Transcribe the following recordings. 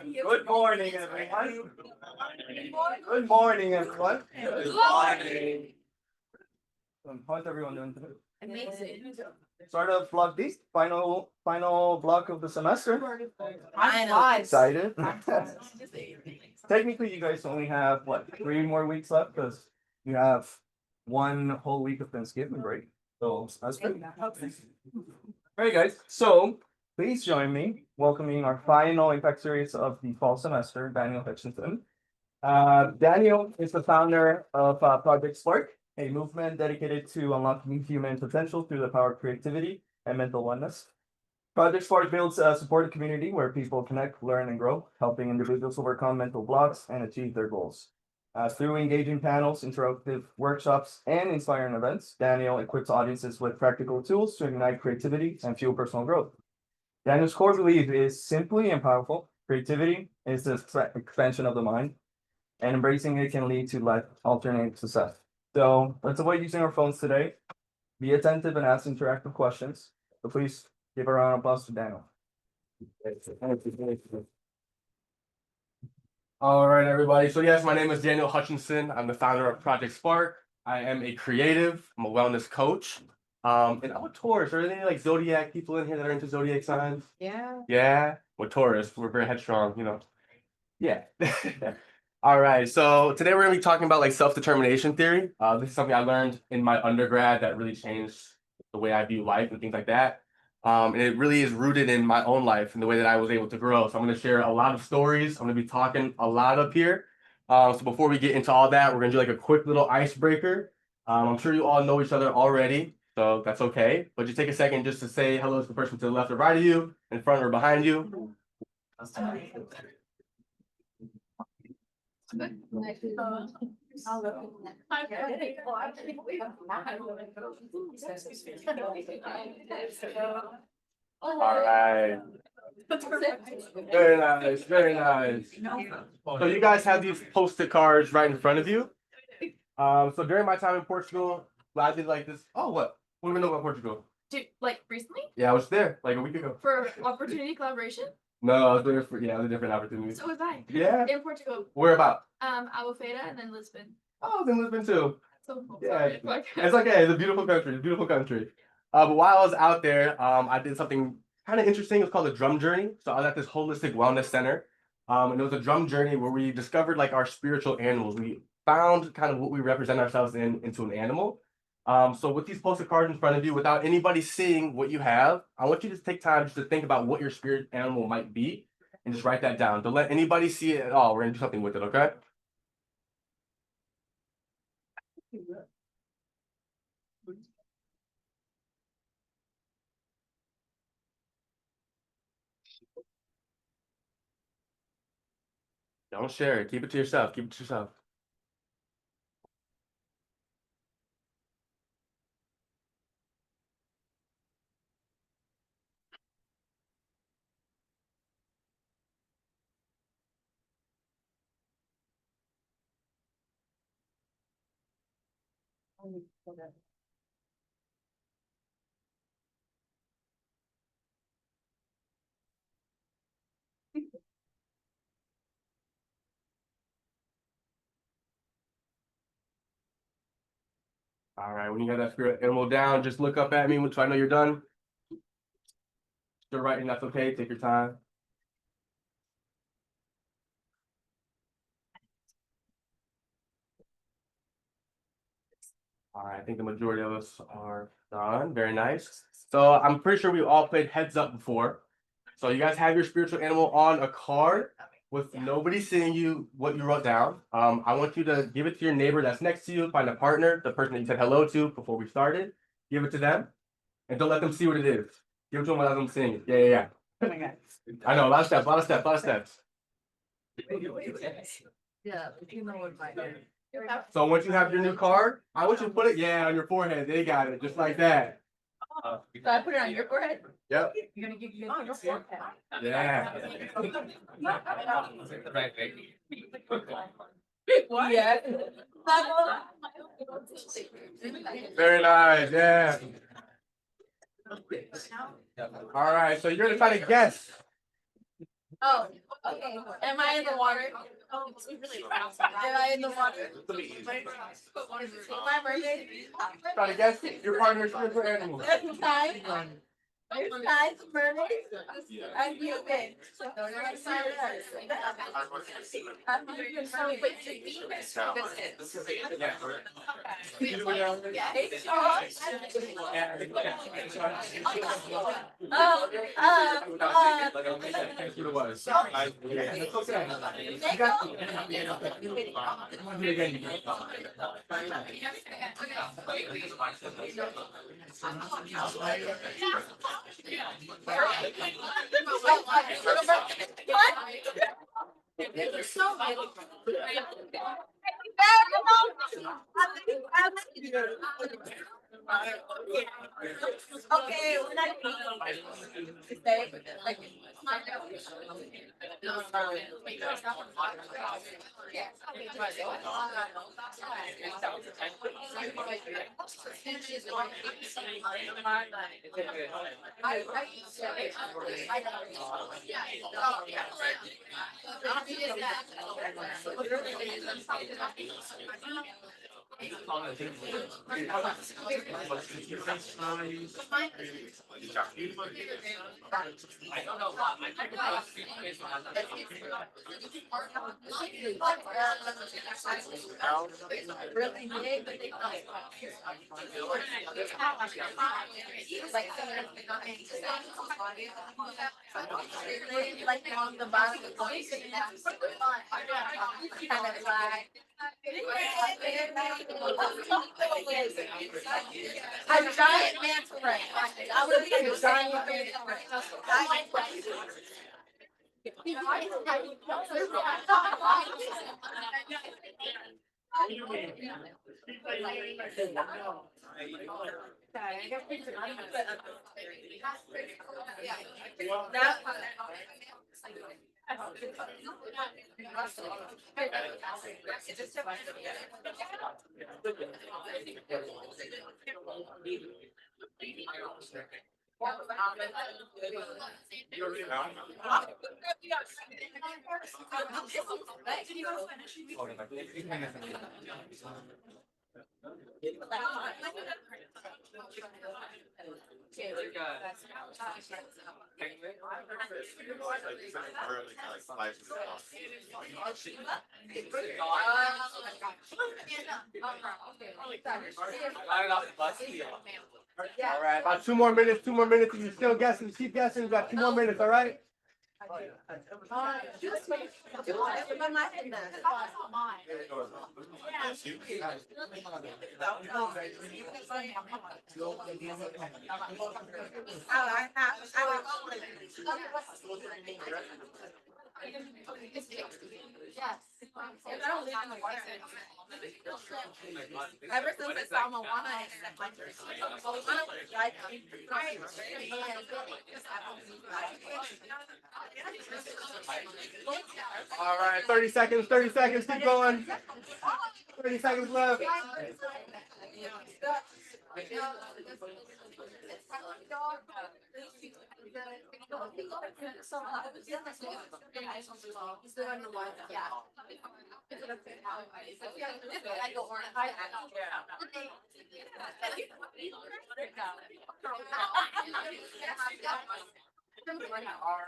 Good morning, everyone. Good morning, everyone. Good morning. How's everyone doing today? Amazing. Start of block B, final block of the semester. I'm Excited. Technically, you guys only have what, 3 more weeks left because you have 1 whole week of Thanksgiving break. So that's good. All right, guys. So please join me welcoming our final impact series of the fall semester, Daniel Hutchinson. Daniel is the founder of Project Spark, a movement dedicated to unlocking human potential through the power of creativity and mental oneness. Project Spark builds a supportive community where people connect, learn, and grow, helping individuals overcome mental blocks and achieve their goals. Through engaging panels, interactive workshops, and inspiring events, Daniel equips audiences with practical tools to ignite creativity and fuel personal growth. Daniel's core belief is simply and powerful. Creativity is the expansion of the mind, and embracing it can lead to life-altering success. So let's avoid using our phones today. Be attentive and ask interactive questions. So please give a round of applause to Daniel. All right, everybody. So yes, my name is Daniel Hutchinson. I'm the founder of Project Spark. I am a creative. I'm a wellness coach. And I'm a Taurus. Are there any like zodiac people in here that are into zodiac signs? Yeah. Yeah, we're Taurus. We're very headstrong, you know. Yeah. All right. So today we're gonna be talking about like self-determination theory. This is something I learned in my undergrad that really changed the way I view life and things like that. And it really is rooted in my own life and the way that I was able to grow. So I'm going to share a lot of stories. I'm going to be talking a lot up here. So before we get into all that, we're going to do like a quick little icebreaker. I'm sure you all know each other already, so that's okay. But just take a second just to say hello to the person to the left or right of you, in front or behind you. All right. Very nice, very nice. So you guys have these post-it cards right in front of you. So during my time in Portugal, I did like this. Oh, what? What do we know about Portugal? Like recently? Yeah, I was there like a week ago. For opportunity collaboration? No, I was there for, yeah, it was a different opportunity. So was I. Yeah. In Portugal. Where about? Albufeira and then Lisbon. Oh, I was in Lisbon too. So Yeah. sorry. It's okay. It's a beautiful country. It's a beautiful country. But while I was out there, I did something kind of interesting. It was called a drum journey. So I was at this holistic wellness center. And it was a drum journey where we discovered like our spiritual animals. We found kind of what we represent ourselves into an animal. So with these post-it cards in front of you, without anybody seeing what you have, I want you to take time just to think about what your spirit animal might be and just write that down. Don't let anybody see it at all. We're gonna do something with it, okay? Don't share it. Keep it to yourself. Keep it to yourself. All right, when you got that spirit animal down, just look up at me so I know you're done. Still writing, that's okay. Take your time. All right, I think the majority of us are done. Very nice. So I'm pretty sure we all played heads up before. So you guys have your spiritual animal on a card with nobody seeing you what you wrote down. I want you to give it to your neighbor that's next to you, find a partner, the person that you said hello to before we started. Give it to them, and don't let them see what it is. Give it to them without them seeing it. Yeah. I know, a lot of steps, a lot of steps, a lot of steps. Yeah, you know what my So once you have your new card, I want you to put it, on your forehead. They got it, just like that. So I put it on your forehead? Yep. You're gonna give me on your forehead. Yeah. Yeah. Very nice. Yeah. All right. So you're gonna try to guess Oh, okay. Am I in the water? Oh, it's really fast. Am I in the water? Is it my birthday? Try to guess your partner's favorite animal. That's nice. There's nice mermaids. I'm human. Okay, we're not really big, but they like on the bottom of the kind of like. A giant manta ray. I would be a giant manta ray. All right, about 2 more minutes. 2 more minutes. If you're still guessing, keep guessing. You got 2 more minutes. All right. Ever since I saw Moana, I accept my dreams. Moana was like, All right. 30 seconds. 30 seconds. Keep going. 30 seconds left. All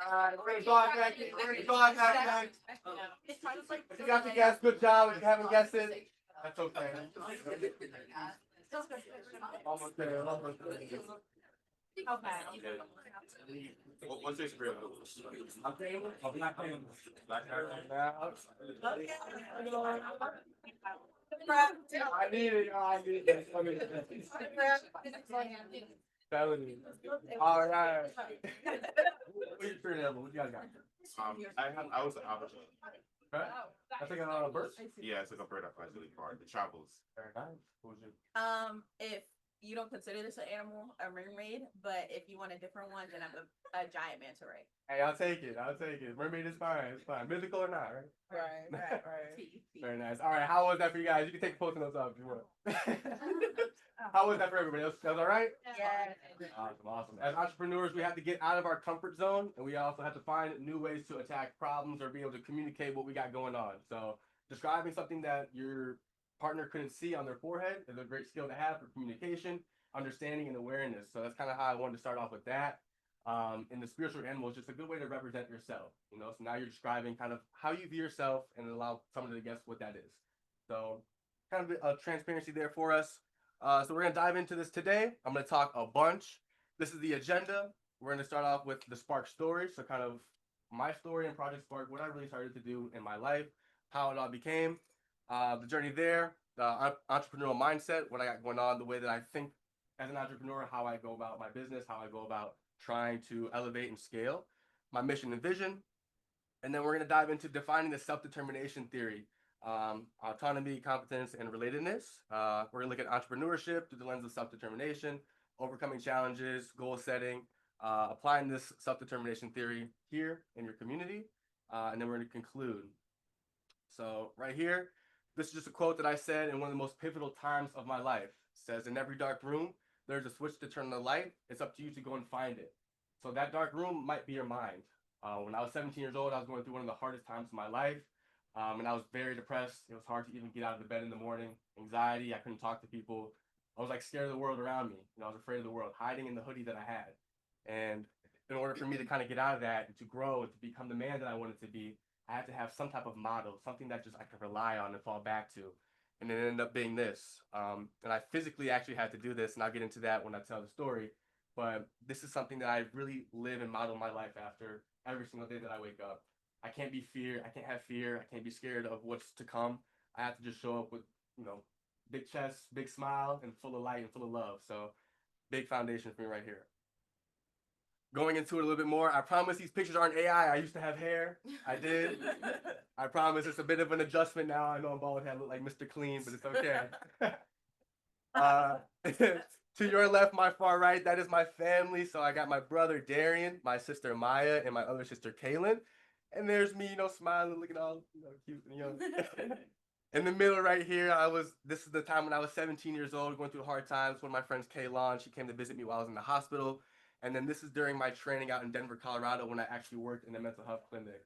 right. We're gonna go on back. We're gonna go on back. If you got to guess, good job. If you haven't guessed it, that's okay. Almost there. Almost there. What's your favorite? I'm not paying. I need it. I need it. I need it. Felony. All right. What's your favorite animal? What you guys got? I was an avatar. Right? I think I'm a bird. Yeah, I took a bird up really far. The travels. Very nice. What was you? if you don't consider this an animal, a mermaid, but if you want a different one, then I'm a giant manta ray. Hey, I'll take it. I'll take it. Mermaid is fine. It's fine. Mythical or not, right? Right. Very nice. All right. How was that for you guys? You can take the post-it notes off if you want. How was that for everybody else? That was all right? Yeah. Awesome. As entrepreneurs, we have to get out of our comfort zone, and we also have to find new ways to attack problems or be able to communicate what we got going on. So describing something that your partner couldn't see on their forehead is a great skill to have for communication, understanding, and awareness. So that's kind of how I wanted to start off with that. In the spiritual animal, it's just a good way to represent yourself. So now you're describing kind of how you view yourself and allow somebody to guess what that is. So kind of a transparency there for us. So we're going to dive into this today. I'm going to talk a bunch. This is the agenda. We're going to start off with the Spark story. So kind of my story in Project Spark, what I really started to do in my life, how it all became, the journey there, the entrepreneurial mindset, what I got going on, the way that I think as an entrepreneur, how I go about my business, how I go about trying to elevate and scale, my mission and vision. And then we're going to dive into defining the self-determination theory, autonomy, competence, and relatedness. We're going to look at entrepreneurship through the lens of self-determination, overcoming challenges, goal setting, applying this self-determination theory here in your community. And then we're going to conclude. So right here, this is just a quote that I said in one of the most pivotal times of my life. It says, in every dark room, there's a switch to turn on the light. It's up to you to go and find it. So that dark room might be your mind. When I was 17 years old, I was going through one of the hardest times of my life. And I was very depressed. It was hard to even get out of the bed in the morning. Anxiety, I couldn't talk to people. I was like scared of the world around me. I was afraid of the world, hiding in the hoodie that I had. And in order for me to kind of get out of that and to grow and to become the man that I wanted to be, I had to have some type of model, something that just I could rely on and fall back to. And it ended up being this. And I physically actually had to do this, and I'll get into that when I tell the story. But this is something that I really live and model my life after every single day that I wake up. I can't have fear. I can't be scared of what's to come. I have to just show up with, big chest, big smile, and full of light and full of love. So big foundation for me right here. Going into it a little bit more, I promise these pictures aren't AI. I used to have hair. I did. I promise it's a bit of an adjustment now. I know I'm bald head, I look like Mr. Clean, but it's okay. To your left, my far right, that is my family. So I got my brother Darian, my sister Maya, and my other sister Kaylin. And there's me, smiling, looking all cute and young. In the middle right here, this is the time when I was 17 years old, going through hard times. One of my friends, Kaylon, she came to visit me while I was in the hospital. And then this is during my training out in Denver, Colorado, when I actually worked in a mental health clinic.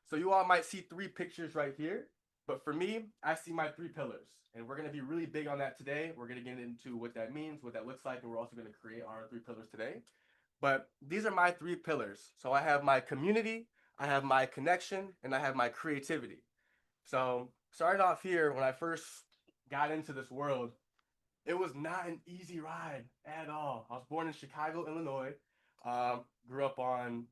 So you all might see 3 pictures right here. But for me, I see my 3 pillars. And we're going to be really big on that today. We're going to get into what that means, what that looks like, and we're also going to create our 3 pillars today. But these are my 3 pillars. So I have my community, I have my connection, and I have my creativity. So starting off here, when I first got into this world, it was not an easy ride at all. I was born in Chicago, Illinois. Grew up on,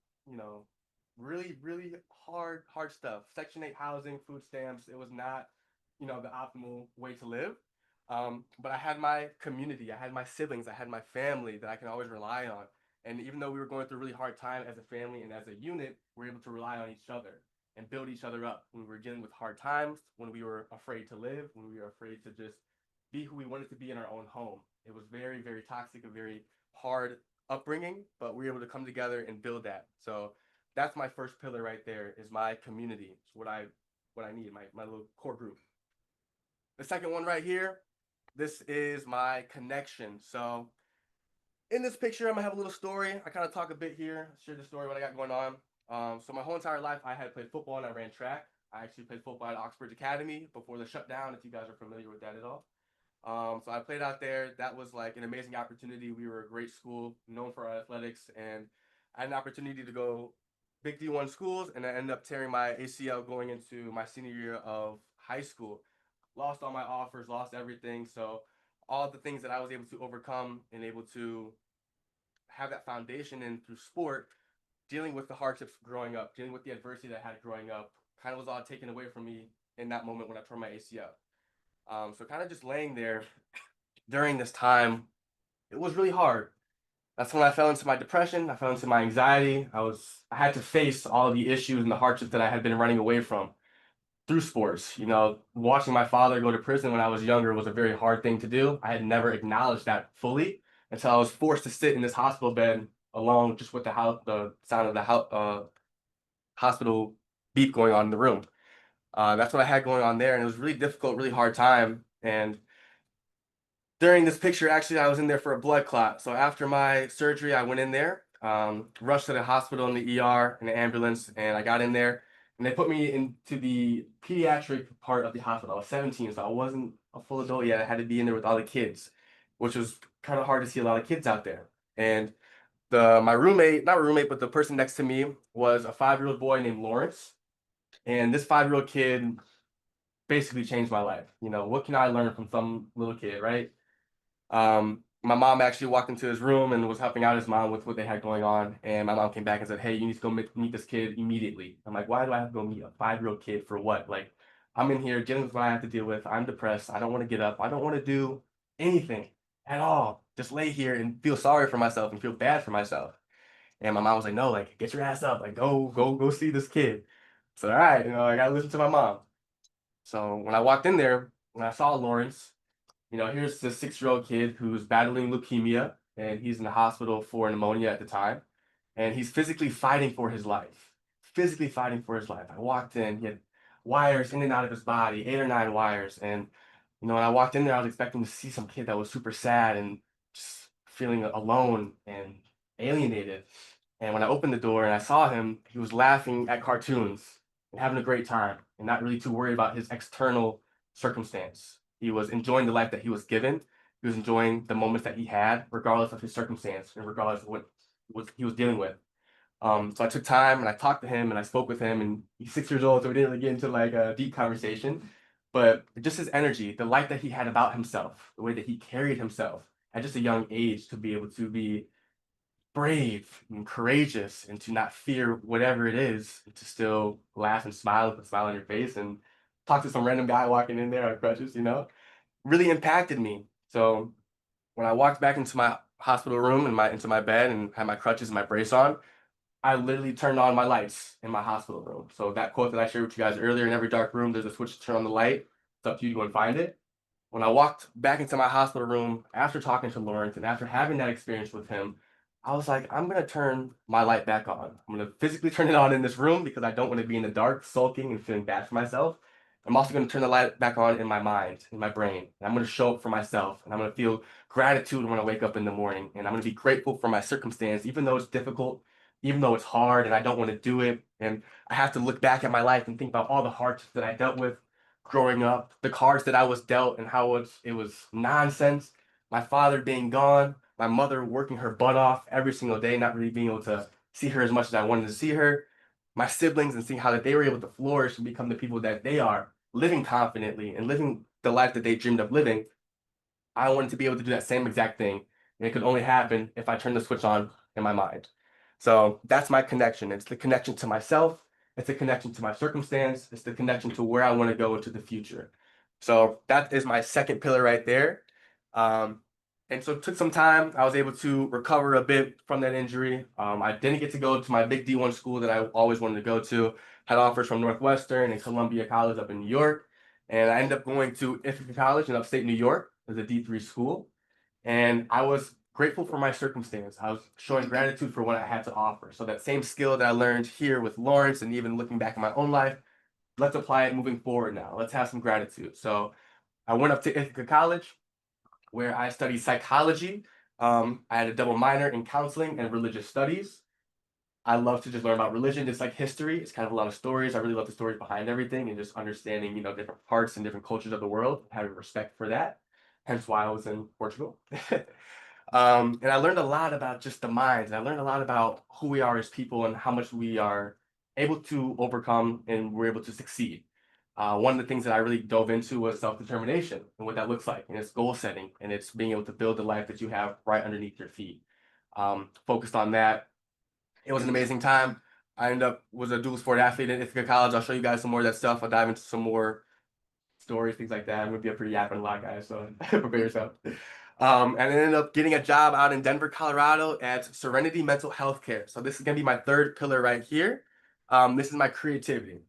really, really hard stuff. Section 8 housing, food stamps. It was not, the optimal way to live. But I had my community. I had my siblings. I had my family that I can always rely on. And even though we were going through a really hard time as a family and as a unit, we were able to rely on each other and build each other up when we were dealing with hard times, when we were afraid to live, when we were afraid to just be who we wanted to be in our own home. It was very, very toxic, a very hard upbringing, but we were able to come together and build that. So that's my first pillar right there, is my community. It's what I need, my little core group. The second one right here, this is my connection. So in this picture, I'm gonna have a little story. I kind of talk a bit here, share the story, what I got going on. So my whole entire life, I had played football and I ran track. I actually played football at Oxford Academy before the shutdown, if you guys are familiar with that at all. So I played out there. That was like an amazing opportunity. We were a great school, known for our athletics, and I had an opportunity to go big D1 schools, and I ended up tearing my ACL going into my senior year of high school. Lost all my offers, lost everything. So all the things that I was able to overcome and able to have that foundation in through sport, dealing with the hardships growing up, dealing with the adversity that I had growing up, kind of was all taken away from me in that moment when I tore my ACL. So kind of just laying there during this time, it was really hard. That's when I fell into my depression. I fell into my anxiety. I had to face all of the issues and the hardships that I had been running away from. through sports. You know, watching my father go to prison when I was younger was a very hard thing to do. I had never acknowledged that fully until I was forced to sit in this hospital bed alone, just with the sound of the hospital beep going on in the room. That's what I had going on there, and it was really difficult, really hard time. And during this picture, actually, I was in there for a blood clot. So after my surgery, I went in there, rushed to the hospital in the ER in an ambulance, and I got in there, and they put me into the pediatric part of the hospital. I was 17, so I wasn't a full adult yet. I had to be in there with all the kids, which was kind of hard to see a lot of kids out there. And my roommate, not roommate, but the person next to me was a 5-year-old boy named Lawrence. And this 5-year-old kid basically changed my life. You know, what can I learn from some little kid, right? My mom actually walked into his room and was helping out his mom with what they had going on. And my mom came back and said, "Hey, you need to go meet this kid immediately." I'm like, "Why do I have to go meet a 5-year-old kid for what? Like, I'm in here dealing with what I have to deal with. I'm depressed. I don't want to get up. I don't want to do anything at all. Just lay here and feel sorry for myself and feel bad for myself." And my mom was like, "No, like, get your ass up. Like, go see this kid." So, all right, you know, I gotta listen to my mom. So when I walked in there, when I saw Lawrence, you know, here's this 6-year-old kid who's battling leukemia and he's in the hospital for pneumonia at the time. And he's physically fighting for his life. Physically fighting for his life. I walked in, he had wires in and out of his body, 8 or 9 wires. And, you know, when I walked in there, I was expecting to see some kid that was super sad and just feeling alone and alienated. And when I opened the door and I saw him, he was laughing at cartoons and having a great time and not really too worried about his external circumstance. He was enjoying the life that he was given. He was enjoying the moments that he had, regardless of his circumstance and regardless of what he was dealing with. So I took time and I talked to him and I spoke with him, and he's 6 years old, so we didn't really get into like a deep conversation. But just his energy, the light that he had about himself, the way that he carried himself at just a young age to be able to be brave and courageous and to not fear whatever it is, and to still laugh and smile with a smile on your face and talk to some random guy walking in there on crutches, you know, really impacted me. So when I walked back into my hospital room and into my bed and had my crutches and my brace on, I literally turned on my lights in my hospital room. So that quote that I shared with you guys earlier, in every dark room, there's a switch to turn on the light. It's up to you to go and find it. When I walked back into my hospital room after talking to Lawrence and after having that experience with him, I was like, I'm gonna turn my light back on. I'm gonna physically turn it on in this room because I don't want to be in the dark, sulking and feeling bad for myself. I'm also gonna turn the light back on in my mind, in my brain. And I'm gonna show up for myself, and I'm gonna feel gratitude when I wake up in the morning. And I'm gonna be grateful for my circumstance, even though it's difficult, even though it's hard and I don't want to do it. And I have to look back at my life and think about all the hardships that I dealt with growing up, the cards that I was dealt and how it was nonsense. My father being gone, my mother working her butt off every single day, not really being able to see her as much as I wanted to see her. My siblings, and seeing how that they were able to flourish and become the people that they are, living confidently and living the life that they dreamed of living. I wanted to be able to do that same exact thing. And it could only happen if I turned the switch on in my mind. So that's my connection. It's the connection to myself. It's the connection to my circumstance. It's the connection to where I want to go into the future. So that is my second pillar right there. And so it took some time. I was able to recover a bit from that injury. I didn't get to go to my big D1 school that I always wanted to go to. Had offers from Northwestern and Columbia College up in New York. And I ended up going to Ithaca College in upstate New York as a D3 school. And I was grateful for my circumstance. I was showing gratitude for what I had to offer. So that same skill that I learned here with Lawrence and even looking back in my own life, let's apply it moving forward now. Let's have some gratitude. So I went up to Ithaca College where I studied psychology. I had a double minor in counseling and religious studies. I love to just learn about religion. It's like history. It's kind of a lot of stories. I really love the stories behind everything and just understanding, you know, different parts and different cultures of the world, having respect for that. Hence why I was in Portugal. And I learned a lot about just the minds. I learned a lot about who we are as people and how much we are able to overcome and we're able to succeed. One of the things that I really dove into was self-determination and what that looks like. And it's goal setting and it's being able to build the life that you have right underneath your feet. Focused on that. It was an amazing time. I ended up was a dual sport athlete at Ithaca College. I'll show you guys some more of that stuff. I'll dive into some more stories, things like that. I'm gonna be a pretty yapping a lot, guys, so prepare yourself. And I ended up getting a job out in Denver, Colorado at Serenity Mental Health Care. So this is gonna be my third pillar right here. This is my creativity.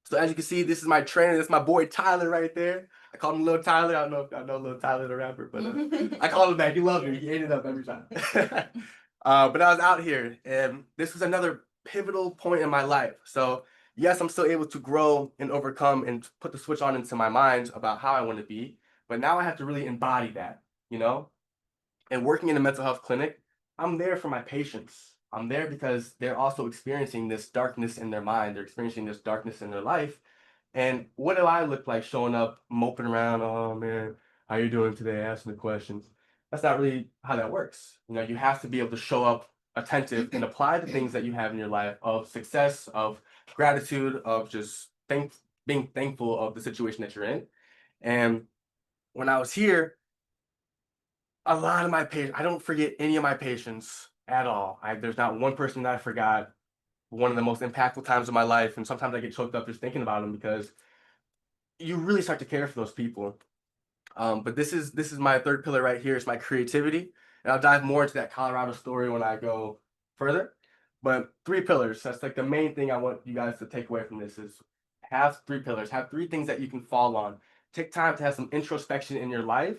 So as you can see, this is my trainer. This is my boy Tyler right there. I call him Little Tyler. I don't know if y'all know Little Tyler the rapper, but I call him back. He loves me. He ate it up every time. But I was out here, and this was another pivotal point in my life. So yes, I'm still able to grow and overcome and put the switch on into my mind about how I want to be. But now I have to really embody that, you know? And working in a mental health clinic, I'm there for my patients. I'm there because they're also experiencing this darkness in their mind. They're experiencing this darkness in their life. And what do I look like showing up, moping around? Oh man, how you doing today? Asking the questions. That's not really how that works. You know, you have to be able to show up attentive and apply the things that you have in your life of success, of gratitude, of just being thankful of the situation that you're in. And when I was here, a lot of my patients, I don't forget any of my patients at all. There's not one person that I forgot. One of the most impactful times of my life, and sometimes I get choked up just thinking about them because you really start to care for those people. But this is my third pillar right here. It's my creativity, and I'll dive more into that Colorado story when I go further. But three pillars. That's like the main thing I want you guys to take away from this is have three pillars. Have three things that you can fall on. Take time to have some introspection in your life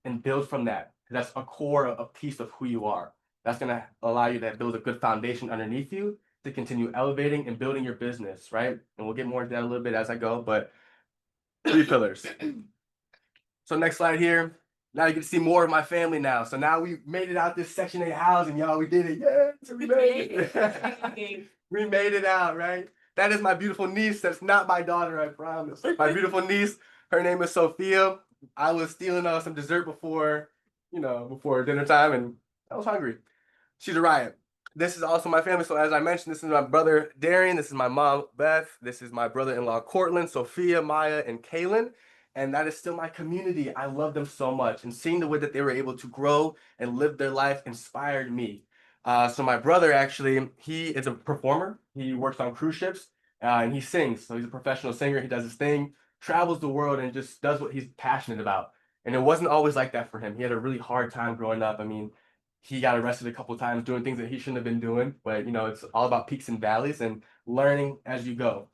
and build from that. That's a core, a piece of who you are. That's gonna allow you to build a good foundation underneath you to continue elevating and building your business, right? And we'll get more into that a little bit as I go, but three pillars. So next slide here. Now you can see more of my family now. So now we made it out this Section 8 housing, y'all. We did it. Yes, we made it. We made it out, right? That is my beautiful niece. That's not my daughter, I promise. My beautiful niece. Her name is Sophia. I was stealing some dessert before dinner time, and I was hungry. She's a riot. This is also my family. So as I mentioned, this is my brother Darian. This is my mom Beth. This is my brother-in-law Cortland, Sophia, Maya, and Kaylin. And that is still my community. I love them so much. And seeing the way that they were able to grow and live their life inspired me. So my brother actually, he is a performer. He works on cruise ships and he sings. So he's a professional singer. He does his thing, travels the world, and just does what he's passionate about. And it wasn't always like that for him. He had a really hard time growing up. I mean, he got arrested a couple of times doing things that he shouldn't have been doing. But it's all about peaks and valleys and learning as you go.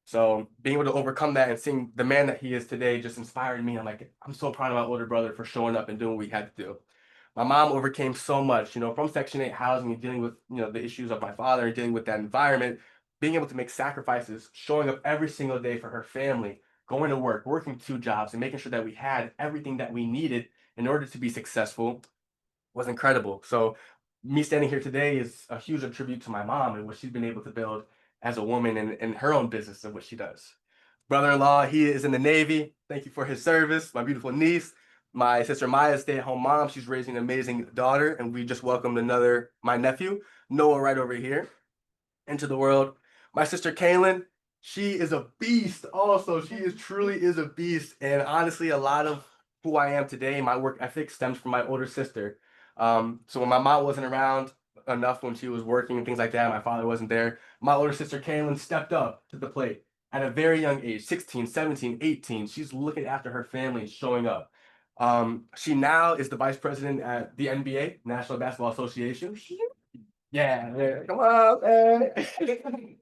So being able to overcome that and seeing the man that he is today just inspired me. I'm so proud of my older brother for showing up and doing what we had to do. My mom overcame so much, from Section 8 housing and dealing with, the issues of my father and dealing with that environment, being able to make sacrifices, showing up every single day for her family, going to work, working two jobs, and making sure that we had everything that we needed in order to be successful was incredible. So me standing here today is a huge tribute to my mom and what she's been able to build as a woman in her own business and what she does. Brother-in-law, he is in the Navy. Thank you for his service. My beautiful niece, my sister Maya, stay-at-home mom. She's raising an amazing daughter, and we just welcomed my nephew, Noah, right over here into the world. My sister Kaylin, she is a beast also. She truly is a beast. And honestly, a lot of who I am today, my work ethic stems from my older sister. So when my mom wasn't around enough when she was working and things like that, my father wasn't there, my older sister Kaylin stepped up to the plate at a very young age, 16, 17, 18. She's looking after her family, showing up. She now is the vice president at the NBA, National Basketball Association. Yeah, come on, man.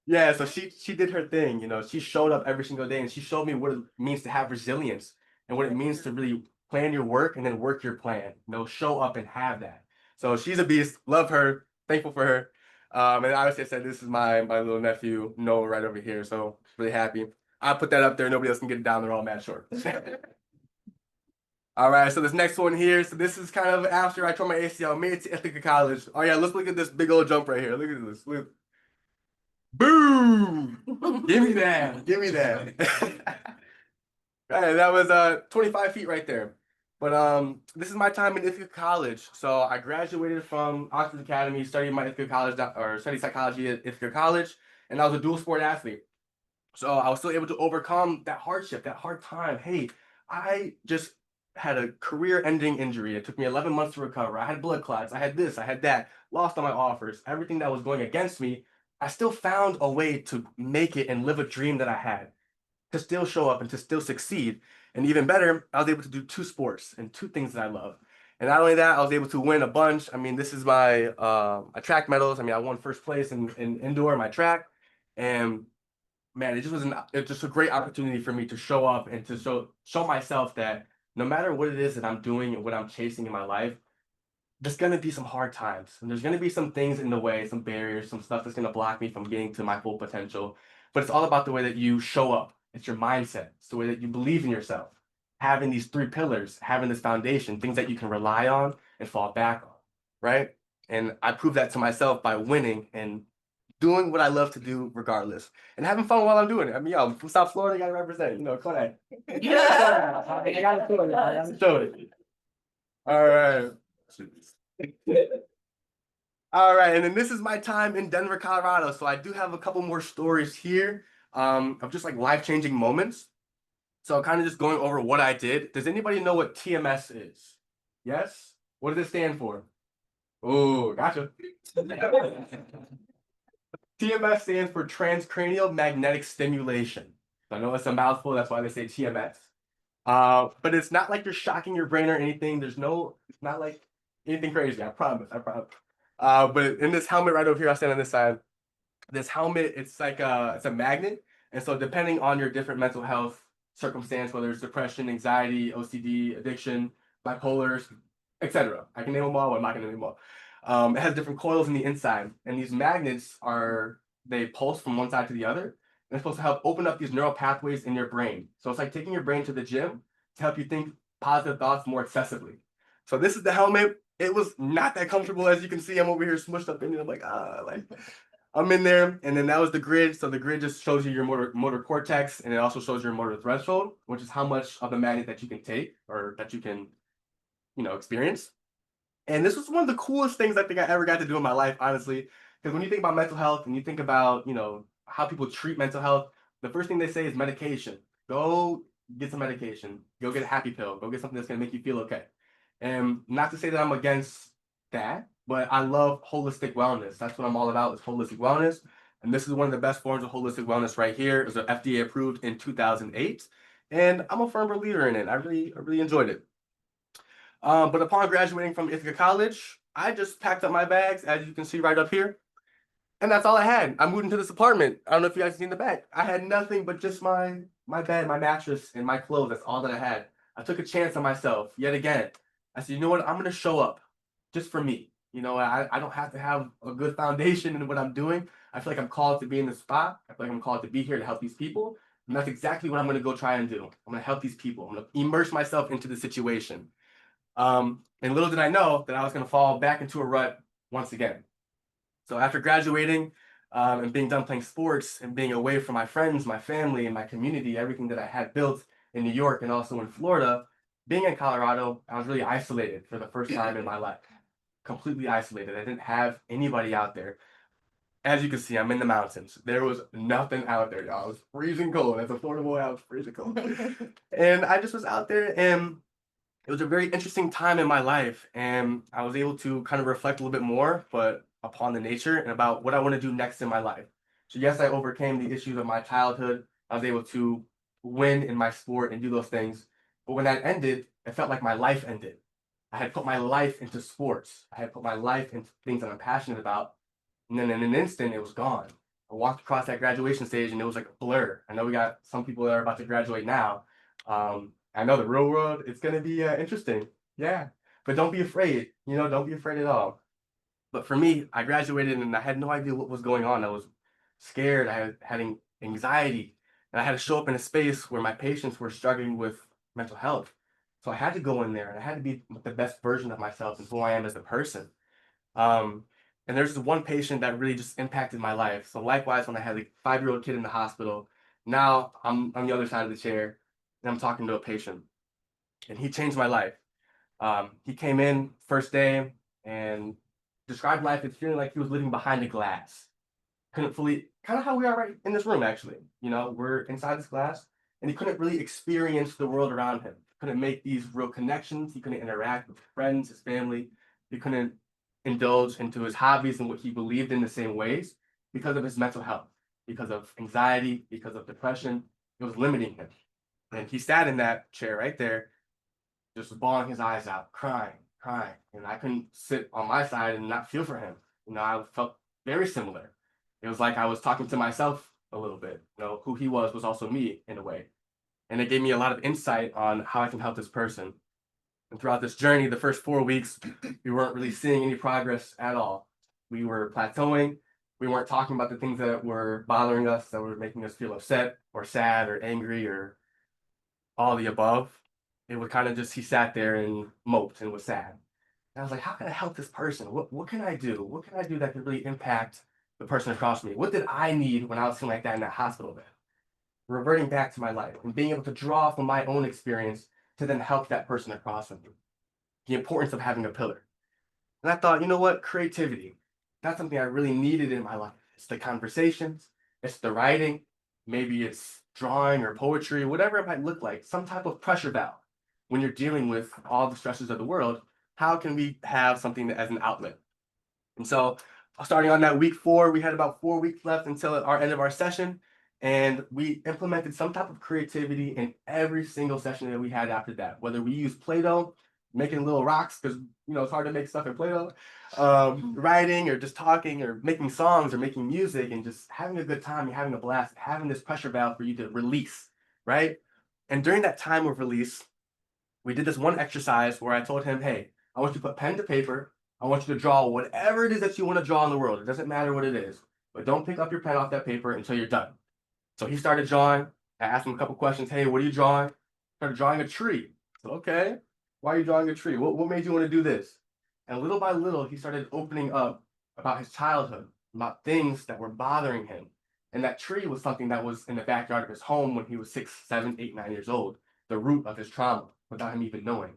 Yeah, so she did her thing, she showed up every single day and she showed me what it means to have resilience and what it means to really plan your work and then work your plan. Show up and have that. So she's a beast, love her, thankful for her. And obviously I said this is my little nephew, Noah, right over here. So really happy. I put that up there, nobody else can get it down, they're all mad short. All right, so this next one here, so this is kind of after I tore my ACL, made it to Ithaca College. Oh yeah, let's look at this big old jump right here. Look at this. Look. Boom! Give me that. Give me that. Right, that was 25 feet right there. But this is my time in Ithaca College. So I graduated from Oxford Academy, studied my Ithaca College or studied psychology at Ithaca College, and I was a dual sport athlete. So I was still able to overcome that hardship, that hard time. Hey, I just had a career-ending injury. It took me 11 months to recover. I had blood clots. I had this. I had that. Lost all my offers. Everything that was going against me, I still found a way to make it and live a dream that I had, to still show up and to still succeed. And even better, I was able to do two sports and two things that I love. And not only that, I was able to win a bunch. I mean, this is my track medals. I mean, I won first place in indoor, my track. And man, it's just a great opportunity for me to show up and to show myself that no matter what it is that I'm doing and what I'm chasing in my life, there's gonna be some hard times and there's gonna be some things in the way, some barriers, some stuff that's gonna block me from getting to my full potential. But it's all about the way that you show up. It's your mindset. It's the way that you believe in yourself. Having these three pillars, having this foundation, things that you can rely on and fall back on, right? And I proved that to myself by winning and doing what I love to do regardless and having fun while I'm doing it. I mean, yo, I'm from South Florida, gotta represent, Kodak. Yeah. I gotta show it. I gotta show it. All right. All right, and then this is my time in Denver, Colorado. So I do have a couple more stories here of just like life-changing moments. So kind of just going over what I did. Does anybody know what TMS is? Yes? What does it stand for? Oh, gotcha. TMS stands for transcranial magnetic stimulation. I know it's a mouthful, that's why they say TMS. But it's not like you're shocking your brain or anything. It's not like anything crazy, I promise, I promise. But in this helmet right over here, I stand on this side. This helmet, it's a magnet. And so depending on your different mental health circumstance, whether it's depression, anxiety, OCD, addiction, bipolar, etc. I can name them all, but I'm not gonna name them all. It has different coils in the inside, and these magnets they pulse from one side to the other. And it's supposed to help open up these neural pathways in your brain. So it's like taking your brain to the gym to help you think positive thoughts more excessively. So this is the helmet. It was not that comfortable, as you can see. I'm over here smushed up in it. I'm like, I'm in there, and then that was the grid. So the grid just shows you your motor cortex, and it also shows your motor threshold, which is how much of the magnet that you can take or that you can, experience. And this was one of the coolest things I think I ever got to do in my life, honestly. Because when you think about mental health and you think about, how people treat mental health, the first thing they say is medication. Go get some medication. Go get a happy pill. Go get something that's gonna make you feel okay. And not to say that I'm against that, but I love holistic wellness. That's what I'm all about, is holistic wellness. And this is one of the best forms of holistic wellness right here. It was FDA approved in 2008. And I'm a firm believer in it. I really enjoyed it. But upon graduating from Ithaca College, I just packed up my bags, as you can see right up here. And that's all I had. I moved into this apartment. I don't know if you guys seen the back. I had nothing but just my bed, my mattress, and my clothes. That's all that I had. I took a chance on myself yet again. I said, you know what? I'm gonna show up just for me. I don't have to have a good foundation in what I'm doing. I feel like I'm called to be in this spot. I feel like I'm called to be here to help these people. And that's exactly what I'm gonna go try and do. I'm gonna help these people. I'm gonna immerse myself into the situation. And little did I know that I was gonna fall back into a rut once again. So after graduating and being done playing sports and being away from my friends, my family, and my community, everything that I had built in New York and also in Florida, being in Colorado, I was really isolated for the first time in my life. Completely isolated. I didn't have anybody out there. As you can see, I'm in the mountains. There was nothing out there, y'all. I was freezing cold. As a Florida boy, I was freezing cold. And I just was out there, and it was a very interesting time in my life. And I was able to kind of reflect a little bit more, but upon the nature and about what I want to do next in my life. So yes, I overcame the issues of my childhood. I was able to win in my sport and do those things. But when that ended, it felt like my life ended. I had put my life into sports. I had put my life into things that I'm passionate about. And then in an instant, it was gone. I walked across that graduation stage and it was like a blur. I know we got some people that are about to graduate now. I know the real world, it's going to be interesting. Yeah. But don't be afraid. Don't be afraid at all. But for me, I graduated and I had no idea what was going on. I was scared. I had anxiety. And I had to show up in a space where my patients were struggling with mental health. So I had to go in there and I had to be the best version of myself and who I am as a person. And there's this one patient that really just impacted my life. So likewise, when I had a 5-year-old kid in the hospital, now I'm on the other side of the chair and I'm talking to a patient. And he changed my life. He came in first day and described life as feeling like he was living behind a glass. Couldn't fully, kind of how we are right in this room, actually. We're inside this glass, and he couldn't really experience the world around him. Couldn't make these real connections. He couldn't interact with friends, his family. He couldn't indulge into his hobbies and what he believed in the same ways because of his mental health, because of anxiety, because of depression. It was limiting him. And he sat in that chair right there, just bawling his eyes out, crying. And I couldn't sit on my side and not feel for him. I felt very similar. It was like I was talking to myself a little bit. You know, who he was also me in a way. And it gave me a lot of insight on how I can help this person. And throughout this journey, the first 4 weeks, we weren't really seeing any progress at all. We were plateauing. We weren't talking about the things that were bothering us, that were making us feel upset or sad or angry or all the above. It would kind of just, he sat there and moped and was sad. And I was like, how can I help this person? What can I do? What can I do that could really impact the person across me? What did I need when I was feeling like that in that hospital bed? Reverting back to my life and being able to draw from my own experience to then help that person across from me. The importance of having a pillar. And I thought, you know what? Creativity. That's something I really needed in my life. It's the conversations, it's the writing, maybe it's drawing or poetry, whatever it might look like, some type of pressure valve. When you're dealing with all the stresses of the world, how can we have something as an outlet? And so starting on that week 4, we had about 4 weeks left until our end of our session. And we implemented some type of creativity in every single session that we had after that, whether we used Play-Doh, making little rocks, because it's hard to make stuff in Play-Doh, writing or just talking or making songs or making music and just having a good time and having a blast, having this pressure valve for you to release, right? And during that time of release, we did this one exercise where I told him, hey, I want you to put pen to paper. I want you to draw whatever it is that you want to draw in the world. It doesn't matter what it is, but don't pick up your pen off that paper until you're done. So he started drawing. I asked him a couple questions. Hey, what are you drawing? Started drawing a tree. So, okay, why are you drawing a tree? What made you want to do this? And little by little, he started opening up about his childhood, about things that were bothering him. And that tree was something that was in the backyard of his home when he was 6, 7, 8, 9 years old, the root of his trauma without him even knowing.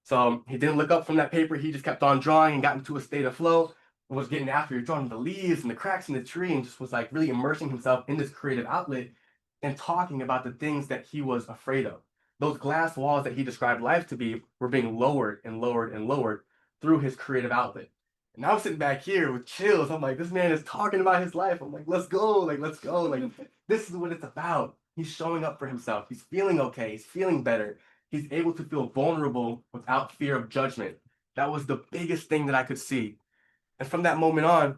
So he didn't look up from that paper. He just kept on drawing and got into a state of flow. Was getting after it, drawing the leaves and the cracks in the tree, and just was like really immersing himself in this creative outlet and talking about the things that he was afraid of. Those glass walls that he described life to be were being lowered and lowered and lowered through his creative outlet. And I'm sitting back here with chills. I'm like, this man is talking about his life. I'm like, let's go, let's go. Like, this is what it's about. He's showing up for himself. He's feeling okay. He's feeling better. He's able to feel vulnerable without fear of judgment. That was the biggest thing that I could see. And from that moment on,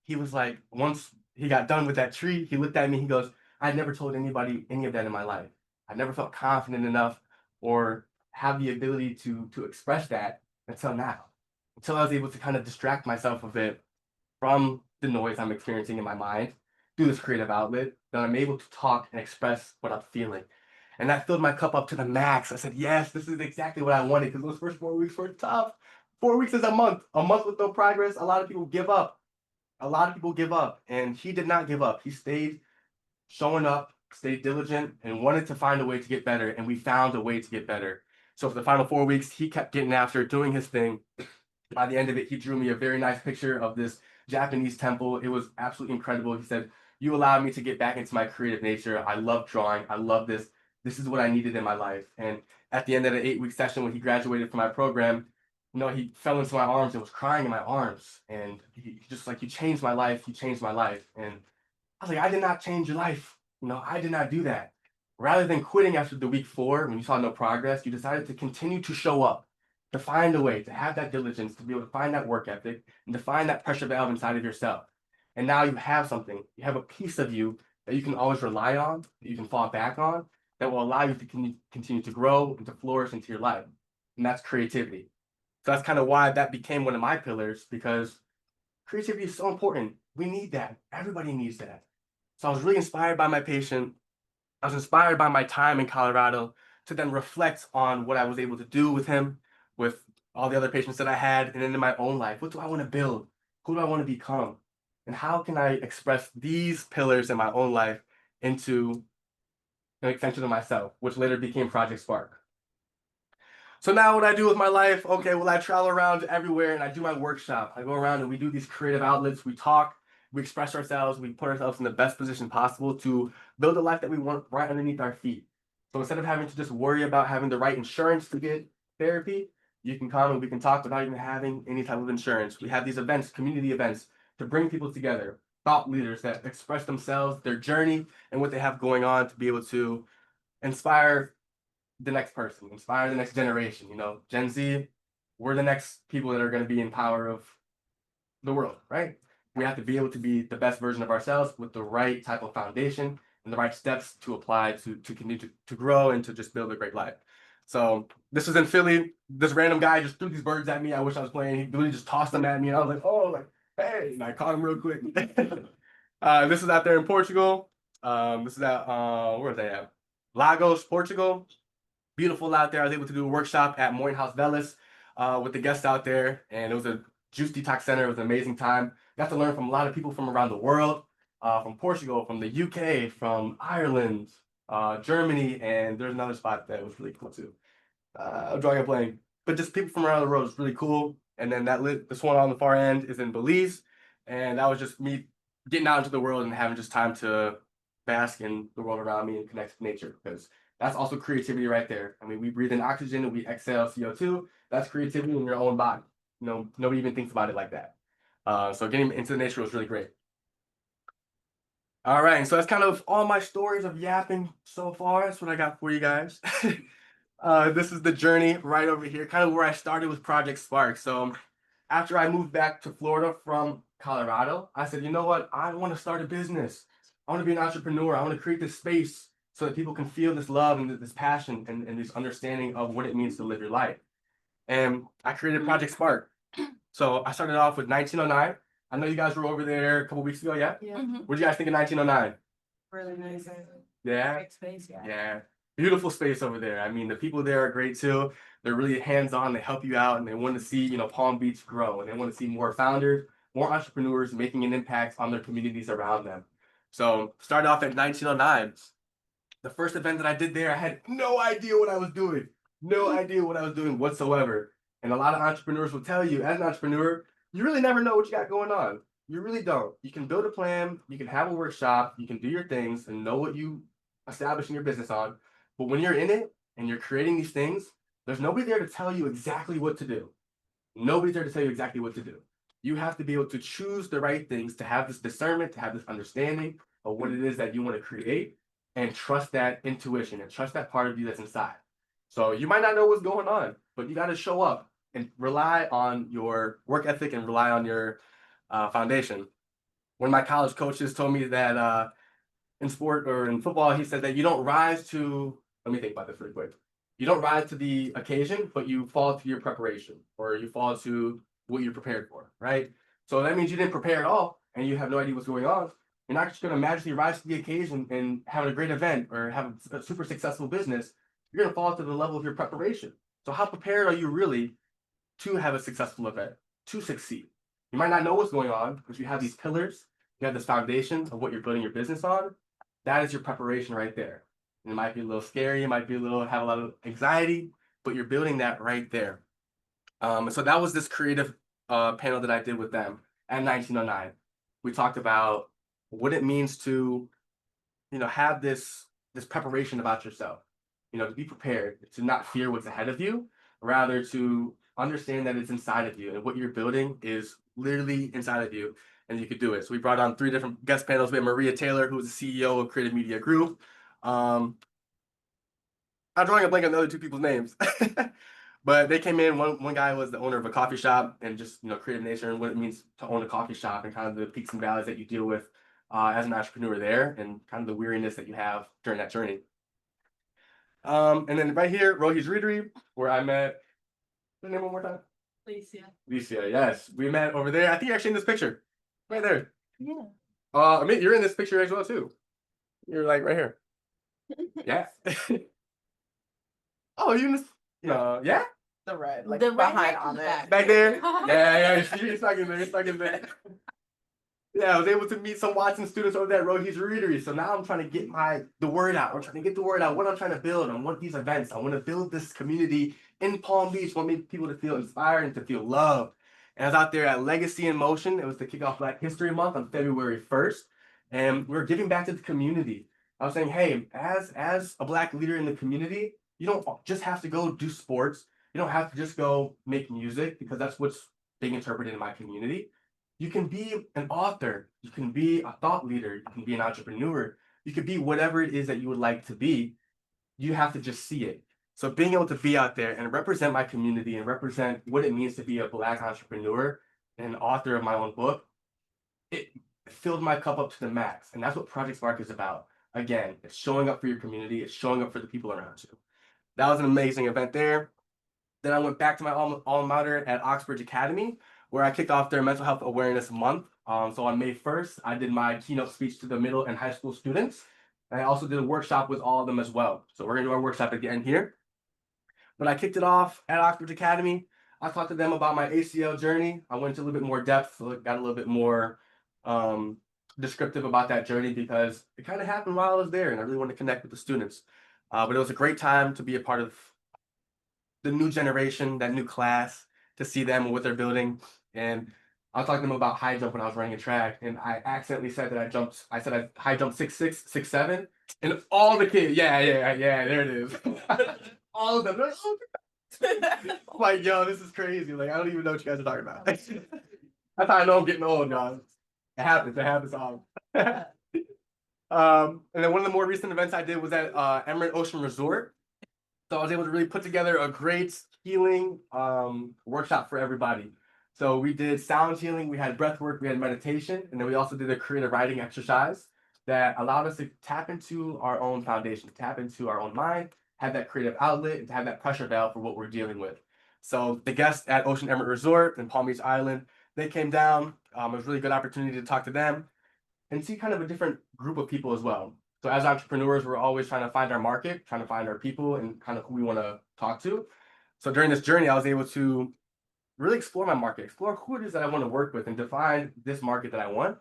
he was like, once he got done with that tree, he looked at me, he goes, I never told anybody any of that in my life. I never felt confident enough or have the ability to express that until now. Until I was able to kind of distract myself a bit from the noise I'm experiencing in my mind through this creative outlet, that I'm able to talk and express what I'm feeling. And that filled my cup up to the max. I said, yes, this is exactly what I wanted, because those first 4 weeks were tough. 4 weeks is a month with no progress. A lot of people give up. And he did not give up. He stayed showing up, stayed diligent, and wanted to find a way to get better. And we found a way to get better. So for the final 4 weeks, he kept getting after it, doing his thing. By the end of it, he drew me a very nice picture of this Japanese temple. It was absolutely incredible. He said, you allowed me to get back into my creative nature. I love drawing. I love this. This is what I needed in my life. And at the end of the 8-week session, when he graduated from my program, he fell into my arms and was crying in my arms. And he just like, you changed my life. You changed my life. And I was like, I did not change your life. I did not do that. Rather than quitting after the week 4, when you saw no progress, you decided to continue to show up, to find a way, to have that diligence, to be able to find that work ethic, and to find that pressure valve inside of yourself. And now you have something. You have a piece of you that you can always rely on, that you can fall back on, that will allow you to continue to grow and to flourish into your life. And that's creativity. So that's kind of why that became one of my pillars, because creativity is so important. We need that. Everybody needs that. So I was really inspired by my patient. I was inspired by my time in Colorado to then reflect on what I was able to do with him, with all the other patients that I had, and then in my own life. What do I want to build? Who do I want to become? And how can I express these pillars in my own life into an extension of myself, which later became Project Spark. So now what I do with my life, okay, well, I travel around everywhere and I do my workshop. I go around and we do these creative outlets. We talk, we express ourselves, we put ourselves in the best position possible to build a life that we want right underneath our feet. So instead of having to just worry about having the right insurance to get therapy, you can come and we can talk without even having any type of insurance. We have these events, community events, to bring people together, thought leaders that express themselves, their journey, and what they have going on to be able to inspire the next person, inspire the next generation. Gen Z, we're the next people that are going to be in power of the world, right? we have to be able to be the best version of ourselves with the right type of foundation and the right steps to apply to continue to grow and to just build a great life. So this was in Philly. This random guy just threw these birds at me. I wish I was playing. He literally just tossed them at me, and I was like, "Oh, like hey!" And I caught him real quick. This is out there in Portugal. This is at where is that at? Lagos, Portugal. Beautiful out there. I was able to do a workshop at Moin House Velas with the guests out there, and it was a juice detox center. It was an amazing time. Got to learn from a lot of people from around the world, from Portugal, from the UK, from Ireland, Germany, and there's another spot that was really cool too. I'm drawing a blank, but just people from around the world is really cool. And then this one on the far end is in Belize, and that was just me getting out into the world and having just time to bask in the world around me and connect with nature, because that's also creativity right there. I mean, we breathe in oxygen and we exhale CO2. That's creativity in your own body. You know, nobody even thinks about it like that. So getting into the nature was really great. All right, so that's kind of all my stories of yapping so far. That's what I got for you guys. This is the journey right over here, kind of where I started with Project Spark. So after I moved back to Florida from Colorado, I said, you know what? I want to start a business. I want to be an entrepreneur. I want to create this space so that people can feel this love and this passion and this understanding of what it means to live your life. And I created Project Spark. So I started off with 1909. I know you guys were over there a couple weeks ago, yeah? Yeah, Mhm. What do you guys think of 1909? really nice. Yeah? Great space, yeah. Yeah. Beautiful space over there. I mean, the people there are great too. They're really hands-on. They help you out, and they want to see, Palm Beach grow, and they want to see more founders, more entrepreneurs making an impact on their communities around them. So started off at 1909. The first event that I did there, I had no idea what I was doing. No idea what I was doing whatsoever. And a lot of entrepreneurs will tell you, as an entrepreneur, you really never know what you got going on. You really don't. You can build a plan, you can have a workshop, you can do your things and know what you establish in your business on. But when you're in it and you're creating these things, there's nobody there to tell you exactly what to do. Nobody's there to tell you exactly what to do. You have to be able to choose the right things, to have this discernment, to have this understanding of what it is that you want to create, and trust that intuition and trust that part of you that's inside. So you might not know what's going on, but you got to show up and rely on your work ethic and rely on your foundation. One of my college coaches told me that in sport or in football, he said that you don't rise to, let me think about this really quick. You don't rise to the occasion, but you fall to your preparation, or you fall to what you're prepared for, right? So that means you didn't prepare at all and you have no idea what's going on. You're not just going to magically rise to the occasion and have a great event or have a super successful business. You're going to fall to the level of your preparation. So how prepared are you really to have a successful event, to succeed? You might not know what's going on, but you have these pillars, you have this foundation of what you're building your business on. That is your preparation right there. And it might be a little scary, it might be have a lot of anxiety, but you're building that right there. So that was this creative panel that I did with them at 1909. We talked about what it means to, have this preparation about yourself. To be prepared, to not fear what's ahead of you, rather to understand that it's inside of you and what you're building is literally inside of you, and you could do it. So we brought on 3 different guest panels. We had Maria Taylor, who was the CEO of Creative Media Group. I'm drawing a blank on the other 2 people's names. But they came in. One guy was the owner of a coffee shop and just creative nature and what it means to own a coffee shop and kind of the peaks and valleys that you deal with as an entrepreneur there, and kind of the weariness that you have during that journey. And then right here, Rohi's Readery, where I met. What's the name one more time? Alicia, yes, we met over there. I think you're actually in this picture, right there. Yeah. I mean, you're in this picture as well too. You're like right here. Yeah. Oh, you in this? Yeah. The red, The red behind hair on is it. back. Back there? Yeah, you're stuck in there, you're stuck in there. Yeah, I was able to meet some Watson students over there at Rohi's Readery. So now I'm trying to get the word out. I'm trying to get the word out, what I'm trying to build. I want these events. I want to build this community in Palm Beach. I want people to feel inspired and to feel loved. And I was out there at Legacy in Motion. It was to kick off Black History Month on February 1st. And we were giving back to the community. I was saying, hey, as a Black leader in the community, you don't just have to go do sports. You don't have to just go make music, because that's what's being interpreted in my community. You can be an author, you can be a thought leader, you can be an entrepreneur, you could be whatever it is that you would like to be. You have to just see it. So being able to be out there and represent my community and represent what it means to be a Black entrepreneur and an author of my own book, it filled my cup up to the max. And that's what Project Spark is about. Again, it's showing up for your community, it's showing up for the people around you. That was an amazing event there. Then I went back to my alma mater at Oxbridge Academy, where I kicked off their Mental Health Awareness Month. So on May 1st, I did my keynote speech to the middle and high school students. And I also did a workshop with all of them as well. So we're gonna do our workshop at the end here. But I kicked it off at Oxbridge Academy. I talked to them about my ACL journey. I went into a little bit more depth, so got a little bit more descriptive about that journey because it kind of happened while I was there and I really wanted to connect with the students. But it was a great time to be a part of the new generation, that new class, to see them and what they're building. And I was talking to them about high jump when I was running a track, and I accidentally said that I said I high jump 6'6", 6'7", and all the kids, yeah, there it is. All of them, they're like, oh, I'm like, yo, this is crazy. Like, I don't even know what you guys are talking about. That's how I know I'm getting old, y'all. It happens all. And then one of the more recent events I did was at Emerald Ocean Resort. So I was able to really put together a great healing workshop for everybody. So we did sound healing, we had breath work, we had meditation, and then we also did a creative writing exercise that allowed us to tap into our own foundation, tap into our own mind, have that creative outlet, and to have that pressure valve for what we're dealing with. So the guests at Ocean Emerald Resort in Palm Beach Island, they came down. It was a really good opportunity to talk to them and see kind of a different group of people as well. So as entrepreneurs, we're always trying to find our market, trying to find our people and kind of who we want to talk to. So during this journey, I was able to really explore my market, explore who it is that I want to work with and define this market that I want.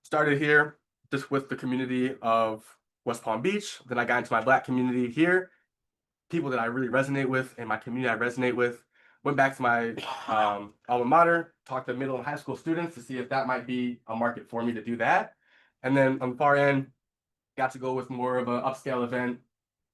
Started here just with the community of West Palm Beach. Then I got into my Black community here, people that I really resonate with and my community I resonate with. Went back to my alma mater, talked to middle and high school students to see if that might be a market for me to do that. And then on the far end, got to go with more of an upscale event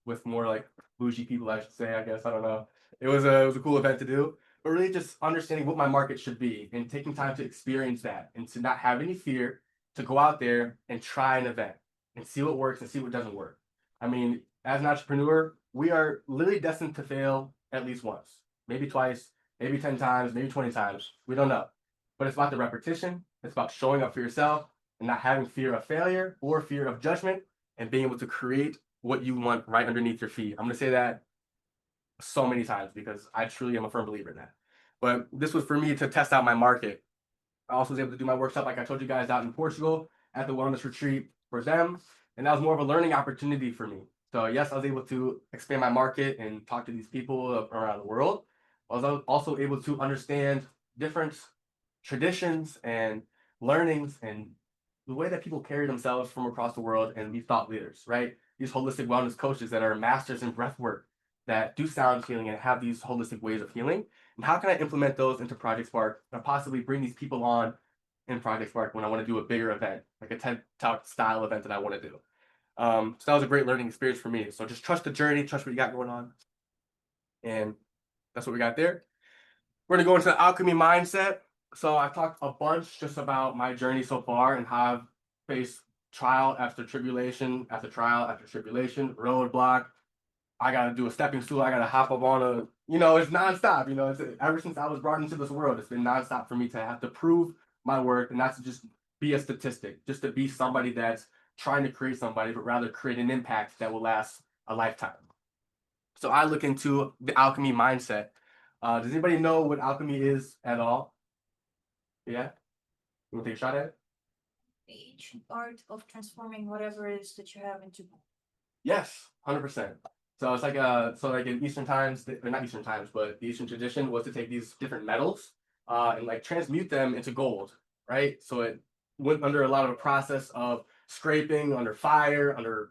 with more like bougie people, I should say, I guess. I don't know. It was a cool event to do, but really just understanding what my market should be and taking time to experience that and to not have any fear to go out there and try an event and see what works and see what doesn't work. I mean, as an entrepreneur, we are literally destined to fail at least once, maybe twice, maybe 10 times, maybe 20 times. We don't know. But it's about the repetition. It's about showing up for yourself and not having fear of failure or fear of judgment and being able to create what you want right underneath your feet. I'm going to say that so many times because I truly am a firm believer in that. But this was for me to test out my market. I also was able to do my workshop, like I told you guys, out in Portugal at the wellness retreat for them. And that was more of a learning opportunity for me. So yes, I was able to expand my market and talk to these people around the world. I was also able to understand different traditions and learnings and the way that people carry themselves from across the world and be thought leaders, right? These holistic wellness coaches that are masters in breath work, that do sound healing and have these holistic ways of healing. And how can I implement those into Project Spark and possibly bring these people on in Project Spark when I want to do a bigger event, like a TED Talk style event that I want to do. So that was a great learning experience for me. So just trust the journey, trust what you got going on. And that's what we got there. We're going to go into the alchemy mindset. So I talked a bunch just about my journey so far and how I've faced trial after tribulation, after trial after tribulation, roadblock. I got to do a stepping stool. I got to hop up on a, it's nonstop. It's ever since I was brought into this world, it's been nonstop for me to have to prove my worth and not to just be a statistic, just to be somebody that's trying to create somebody, but rather create an impact that will last a lifetime. So I look into the alchemy mindset. Does anybody know what alchemy is at all? Yeah? You want to take a shot at it? The ancient art of transforming whatever it is that you have into. Yes, 100%. So it's like in Eastern times, or not Eastern times, but the Eastern tradition was to take these different metals and like transmute them into gold, right? So it went under a lot of a process of scraping, under fire, under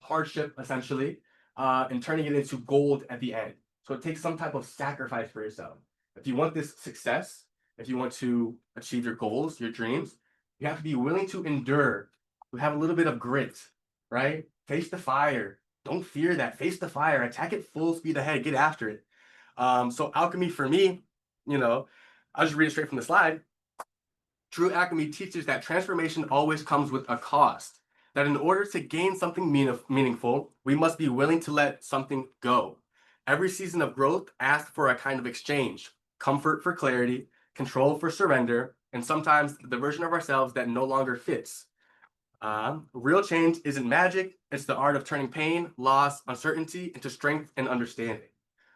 hardship, essentially, and turning it into gold at the end. So it takes some type of sacrifice for yourself. If you want this success, if you want to achieve your goals, your dreams, you have to be willing to endure, to have a little bit of grit, right? Face the fire. Don't fear that. Face the fire. Attack it full speed ahead. Get after it. So alchemy for me, I'll just read it straight from the slide. True alchemy teaches that transformation always comes with a cost. That in order to gain something meaningful, we must be willing to let something go. Every season of growth asks for a kind of exchange. Comfort for clarity, control for surrender, and sometimes the version of ourselves that no longer fits. Real change isn't magic, it's the art of turning pain, loss, uncertainty into strength and understanding.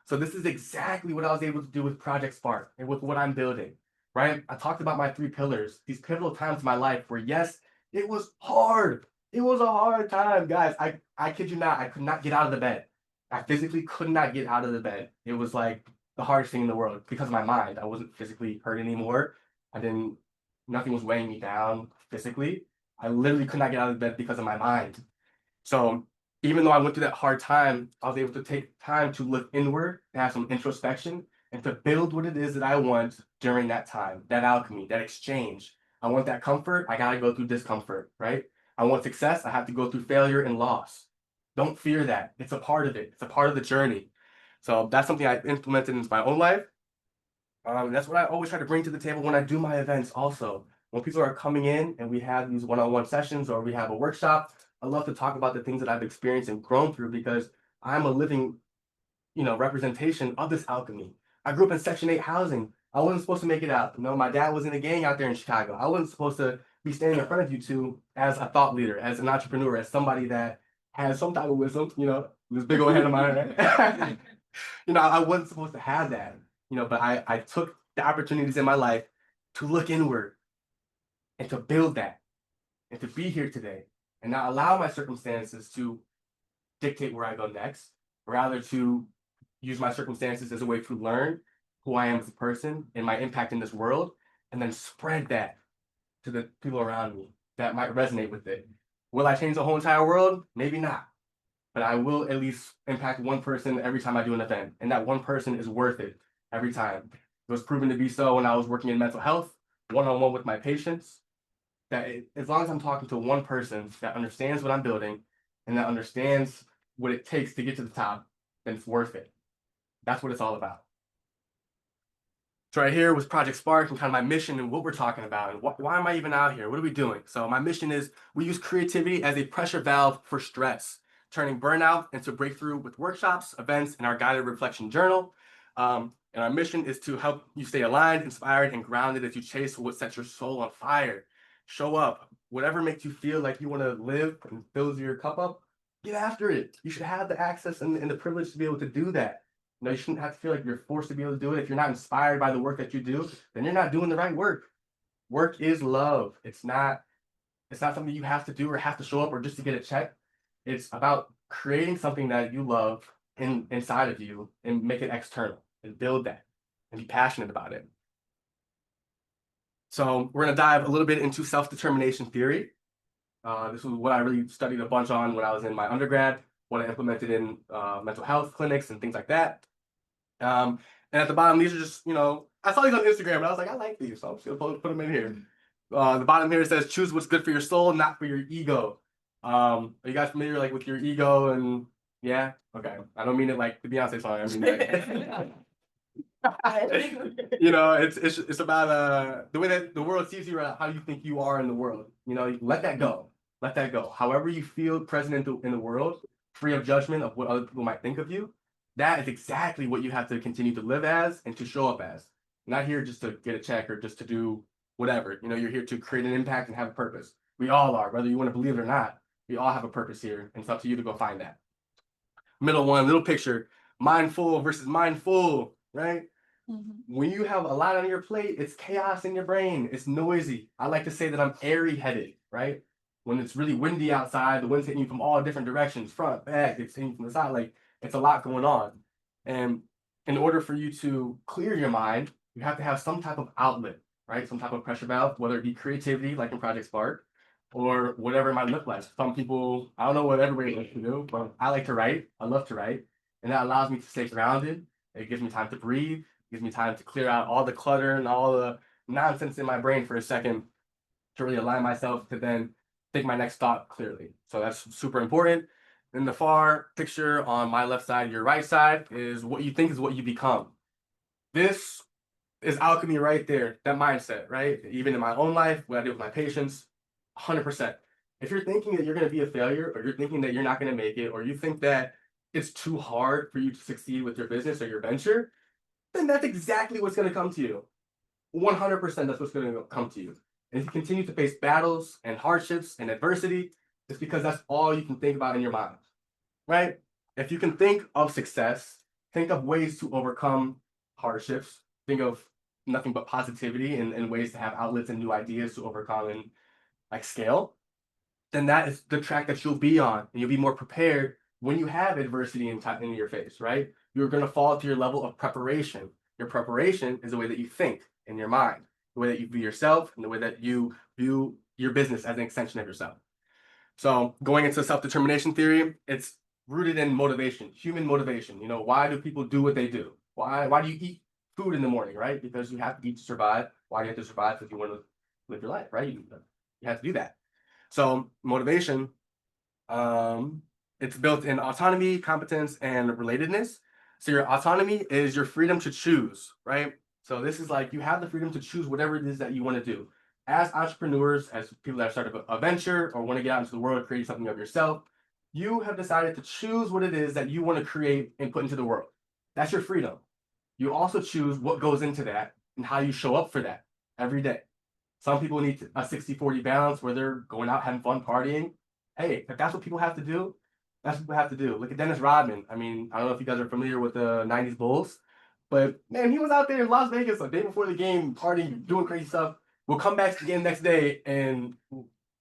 So this is exactly what I was able to do with Project Spark and with what I'm building, right? I talked about my 3 pillars, these pivotal times in my life where, yes, it was hard. It was a hard time, guys. I kid you not, I could not get out of the bed. I physically could not get out of the bed. It was like the hardest thing in the world because of my mind. I wasn't physically hurt anymore. Nothing was weighing me down physically. I literally could not get out of bed because of my mind. So even though I went through that hard time, I was able to take time to look inward, to have some introspection, and to build what it is that I want during that time, that alchemy, that exchange. I want that comfort, I gotta go through discomfort, right? I want success, I have to go through failure and loss. Don't fear that. It's a part of it. It's a part of the journey. So that's something I implemented into my own life. That's what I always try to bring to the table when I do my events also. When people are coming in and we have these one-on-one sessions or we have a workshop, I love to talk about the things that I've experienced and grown through because I'm a living, representation of this alchemy. I grew up in Section 8 housing. I wasn't supposed to make it out. My dad was in a gang out there in Chicago. I wasn't supposed to be standing in front of you two as a thought leader, as an entrepreneur, as somebody that has some type of wisdom, this big old head of mine. Right? I wasn't supposed to have that, but I took the opportunities in my life to look inward and to build that and to be here today and not allow my circumstances to dictate where I go next, rather to use my circumstances as a way to learn who I am as a person and my impact in this world, and then spread that to the people around me that might resonate with it. Will I change the whole entire world? Maybe not. But I will at least impact one person every time I do an event. And that one person is worth it every time. It was proven to be so when I was working in mental health, one-on-one with my patients, that as long as I'm talking to one person that understands what I'm building and that understands what it takes to get to the top, then it's worth it. That's what it's all about. So right here was Project Spark and kind of my mission and what we're talking about and why am I even out here? What are we doing? So my mission is we use creativity as a pressure valve for stress, turning burnout into breakthrough with workshops, events, and our guided reflection journal. And our mission is to help you stay aligned, inspired, and grounded as you chase what sets your soul on fire. Show up. Whatever makes you feel like you want to live and fills your cup up, get after it. You should have the access and the privilege to be able to do that. You shouldn't have to feel like you're forced to be able to do it. If you're not inspired by the work that you do, then you're not doing the right work. Work is love. It's not something you have to do or have to show up or just to get a check. It's about creating something that you love inside of you and make it external and build that and be passionate about it. So we're going to dive a little bit into self-determination theory. This was what I really studied a bunch on when I was in my undergrad, what I implemented in mental health clinics and things like that. And at the bottom, these are just, I saw these on Instagram and I was like, I like these, so I'm just gonna put them in here. The bottom here says, choose what's good for your soul, not for your ego. Are you guys familiar with your ego and yeah? Okay. I don't mean it like the Beyonce song. I mean it's about the way that the world sees you, or how you think you are in the world. Let that go. Let that go. However you feel present in the world, free of judgment of what other people might think of you, that is exactly what you have to continue to live as and to show up as. You're not here just to get a check or just to do whatever. You're here to create an impact and have a purpose. We all are, whether you want to believe it or not. We all have a purpose here, and it's up to you to go find that. Middle one, little picture, mindful versus mindful, right? Mm-hmm. When you have a lot on your plate, it's chaos in your brain. It's noisy. I like to say that I'm airy-headed, right? When it's really windy outside, the wind's hitting you from all different directions, front, back, it's hitting you from the side, it's a lot going on. And in order for you to clear your mind, you have to have some type of outlet, right? Some type of pressure valve, whether it be creativity, like in Project Spark, or whatever it might look like. Some people, I don't know what everybody likes to do, but I like to write. I love to write. And that allows me to stay grounded. It gives me time to breathe. It gives me time to clear out all the clutter and all the nonsense in my brain for a second to really align myself to then think my next thought clearly. So that's super important. In the far picture on my left side, your right side, is what you think is what you become. This is alchemy right there, that mindset, right? Even in my own life, what I do with my patients, 100%. If you're thinking that you're going to be a failure, or you're thinking that you're not going to make it, or you think that it's too hard for you to succeed with your business or your venture, then that's exactly what's going to come to you. 100% that's what's going to come to you. And if you continue to face battles and hardships and adversity, it's because that's all you can think about in your mind, right? If you can think of success, think of ways to overcome hardships, think of nothing but positivity and ways to have outlets and new ideas to overcome and like scale, then that is the track that you'll be on, and you'll be more prepared when you have adversity in your face, right? You're going to fall to your level of preparation. Your preparation is the way that you think in your mind, the way that you view yourself, and the way that you view your business as an extension of yourself. So going into self-determination theory, it's rooted in motivation, human motivation. You know, why do people do what they do? Why do you eat food in the morning, right? Because you have to eat to survive. Why do you have to survive? Because you want to live your life, right? You have to do that. So motivation, it's built in autonomy, competence, and relatedness. So your autonomy is your freedom to choose, right? So this is like you have the freedom to choose whatever it is that you want to do. As entrepreneurs, as people that start a venture or want to get out into the world, create something of yourself, you have decided to choose what it is that you want to create and put into the world. That's your freedom. You also choose what goes into that and how you show up for that every day. Some people need a 60-40 balance where they're going out having fun partying. Hey, if that's what people have to do, that's what people have to do. Look at Dennis Rodman. I mean, I don't know if you guys are familiar with the 90s Bulls, but man, he was out there in Las Vegas the day before the game, partying, doing crazy stuff. We'll come back to the game next day and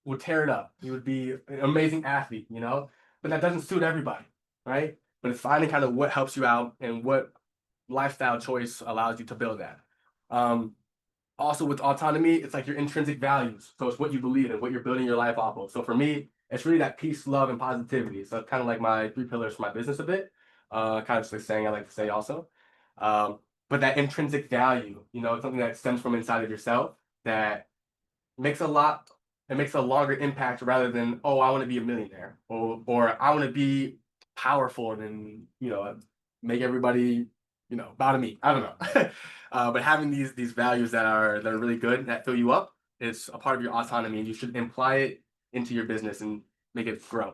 we'll tear it up. He would be an amazing athlete, you know? But that doesn't suit everybody, right? But it's finding kind of what helps you out and what lifestyle choice allows you to build that. Also with autonomy, it's like your intrinsic values. So it's what you believe in, what you're building your life off of. So for me, it's really that peace, love, and positivity. So it's kind of like my 3 pillars for my business a bit. Kind of just a saying I like to say also. But that intrinsic value, you know, it's something that stems from inside of yourself that makes it makes a longer impact rather than, oh, I want to be a millionaire or I want to be powerful and, you know, make everybody, you know, bow to me. I don't know. But having these values that are really good that fill you up is a part of your autonomy, and you should imply it into your business and make it grow.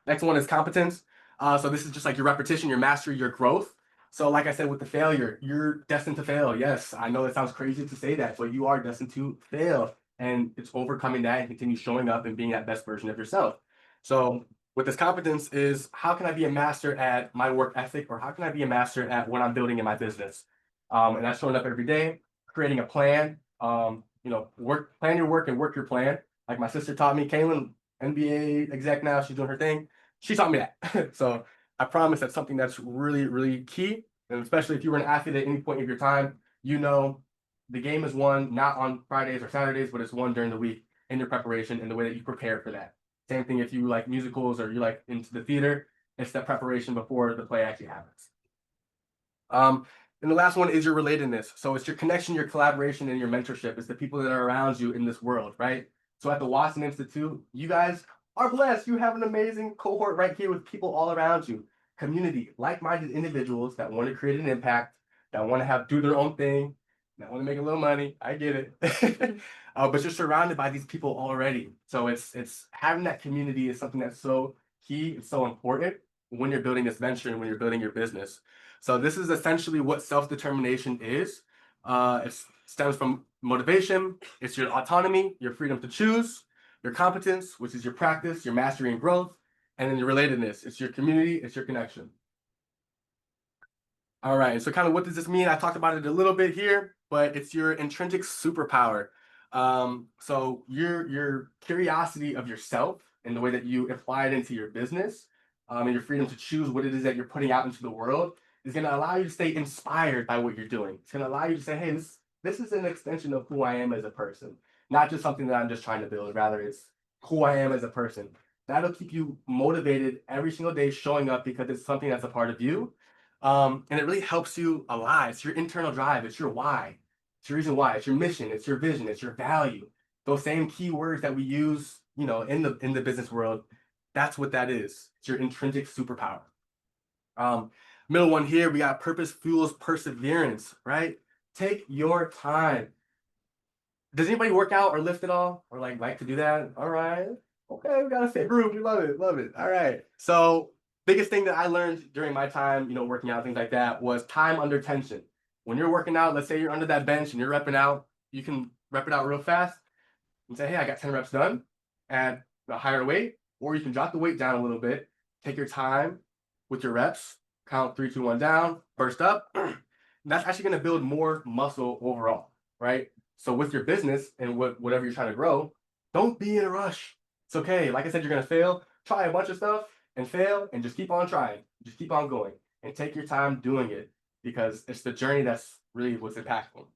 Next one is competence. So this is just like your repetition, your mastery, your growth. So like I said, with the failure, you're destined to fail. Yes, I know it sounds crazy to say that, but you are destined to fail. And it's overcoming that and continue showing up and being that best version of yourself. So with this competence is how can I be a master at my work ethic, or how can I be a master at what I'm building in my business? And that's showing up every day, creating a plan, you know, plan your work and work your plan. Like my sister taught me, Kaylin, NBA exec now, she's doing her thing. She taught me that. So I promise that's something that's really, really key. And especially if you were an athlete at any point of your time, you know, the game is won not on Fridays or Saturdays, but it's won during the week in your preparation and the way that you prepare for that. Same thing if you like musicals or you like into the theater, it's that preparation before the play actually happens. And the last one is your relatedness. So it's your connection, your collaboration, and your mentorship. It's the people that are around you in this world, right? So at the Watson Institute, you guys are blessed. You have an amazing cohort right here with people all around you. Community, like-minded individuals that want to create an impact, that want to do their own thing, that want to make a little money. I get it. But you're surrounded by these people already. So it's having that community is something that's so key, it's so important when you're building this venture and when you're building your business. So this is essentially what self-determination is. It stems from motivation. It's your autonomy, your freedom to choose, your competence, which is your practice, your mastery and growth, and then your relatedness. It's your community, it's your connection. All right, so kind of what does this mean? I talked about it a little bit here, but it's your intrinsic superpower. So your curiosity of yourself and the way that you apply it into your business, and your freedom to choose what it is that you're putting out into the world is going to allow you to stay inspired by what you're doing. It's going to allow you to say, hey, this is an extension of who I am as a person, not just something that I'm just trying to build. Rather, it's who I am as a person. That'll keep you motivated every single day showing up because it's something that's a part of you. And it really helps you alive. It's your internal drive. It's your why. It's your reason why. It's your mission. It's your vision. It's your value. Those same key words that we use, you know, in the business world. That's what that is. It's your intrinsic superpower. Middle one here, we got purpose fuels perseverance, right? Take your time. Does anybody work out or lift at all? Or like to do that? All right. Okay, we got a fit group. We love it. Love it. All right. So biggest thing that I learned during my time, you know, working out, things like that, was time under tension. when you're working out, let's say you're under that bench and you're repping out, you can rep it out real fast and say, hey, I got 10 reps done at a higher weight, or you can drop the weight down a little bit, take your time with your reps, count 3, 2, 1 down, burst up. And that's actually going to build more muscle overall, right? So with your business and whatever you're trying to grow, don't be in a rush. It's okay. Like I said, you're going to fail. Try a bunch of stuff and fail and just keep on trying. Just keep on going and take your time doing it, because it's the journey that's really what's impactful.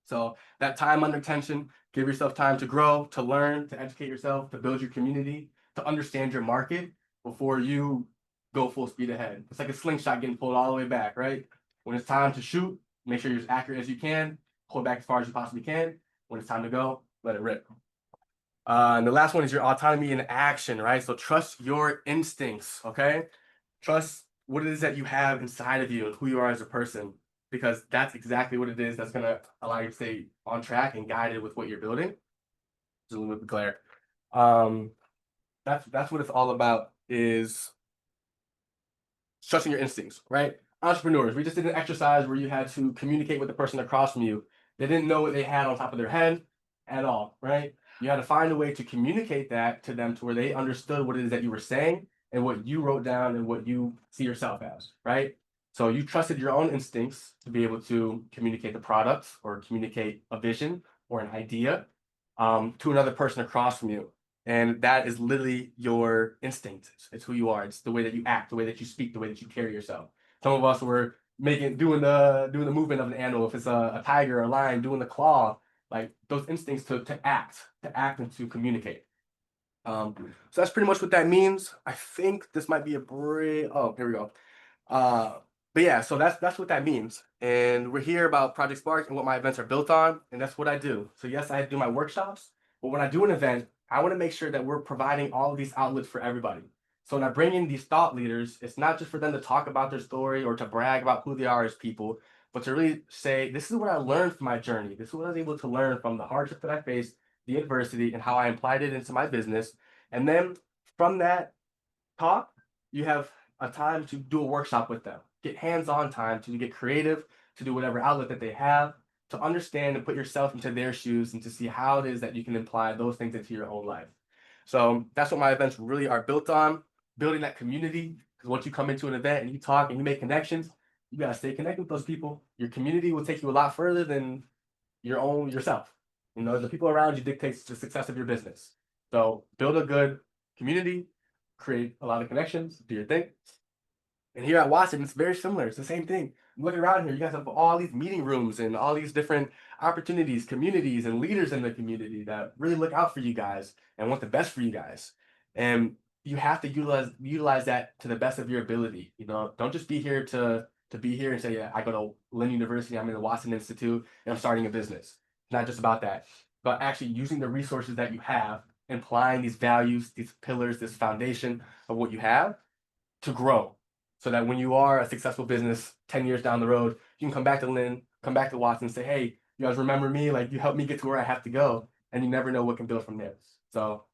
So that time under tension, give yourself time to grow, to learn, to educate yourself, to build your community, to understand your market before you go full speed ahead. It's like a slingshot getting pulled all the way back, right? When it's time to shoot, make sure you're as accurate as you can, pull back as far as you possibly can. When it's time to go, let it rip. And the last one is your autonomy in action, right? So trust your instincts, okay? Trust what it is that you have inside of you and who you are as a person, because that's exactly what it is that's going to allow you to stay on track and guided with what you're building. Just a little bit clear. That's what it's all about, is trusting your instincts, right? Entrepreneurs, we just did an exercise where you had to communicate with the person across from you. They didn't know what they had on top of their head at all, right? You had to find a way to communicate that to them to where they understood what it is that you were saying and what you wrote down and what you see yourself as, right? So you trusted your own instincts to be able to communicate the product or communicate a vision or an idea to another person across from you. And that is literally your instinct. It's who you are. It's the way that you act, the way that you speak, the way that you carry yourself. Some of us were doing the movement of an animal. If it's a tiger or a lion, doing the claw, like those instincts to act and to communicate. So that's pretty much what that means. I think this might be a break. Oh, here we go. But yeah, so that's what that means. And we're here about Project Spark and what my events are built on, and that's what I do. So yes, I do my workshops, but when I do an event, I want to make sure that we're providing all of these outlets for everybody. So when I bring in these thought leaders, it's not just for them to talk about their story or to brag about who they are as people, but to really say, this is what I learned from my journey. This is what I was able to learn from the hardship that I faced, the adversity, and how I applied it into my business. And then from that talk, you have a time to do a workshop with them, get hands-on time to get creative, to do whatever outlet that they have, to understand and put yourself into their shoes and to see how it is that you can apply those things into your own life. So that's what my events really are built on, building that community. Because once you come into an event and you talk and you make connections, you gotta stay connected with those people. Your community will take you a lot further than your own yourself. You know, the people around you dictates the success of your business. So build a good community, create a lot of connections, do your thing. And here at Watson, it's very similar. It's the same thing. Look around here, you guys have all these meeting rooms and all these different opportunities, communities, and leaders in the community that really look out for you guys and want the best for you guys. And you have to utilize that to the best of your ability. You know, don't just be here to be here and say, yeah, I go to Lynn University, I'm in the Watson Institute, and I'm starting a business. It's not just about that, but actually using the resources that you have, applying these values, these pillars, this foundation of what you have to grow. So that when you are a successful business 10 years down the road, you can come back to Lynn, come back to Watson and say, hey, you guys remember me? Like, you helped me get to where I have to go. And you never know what can build from there. So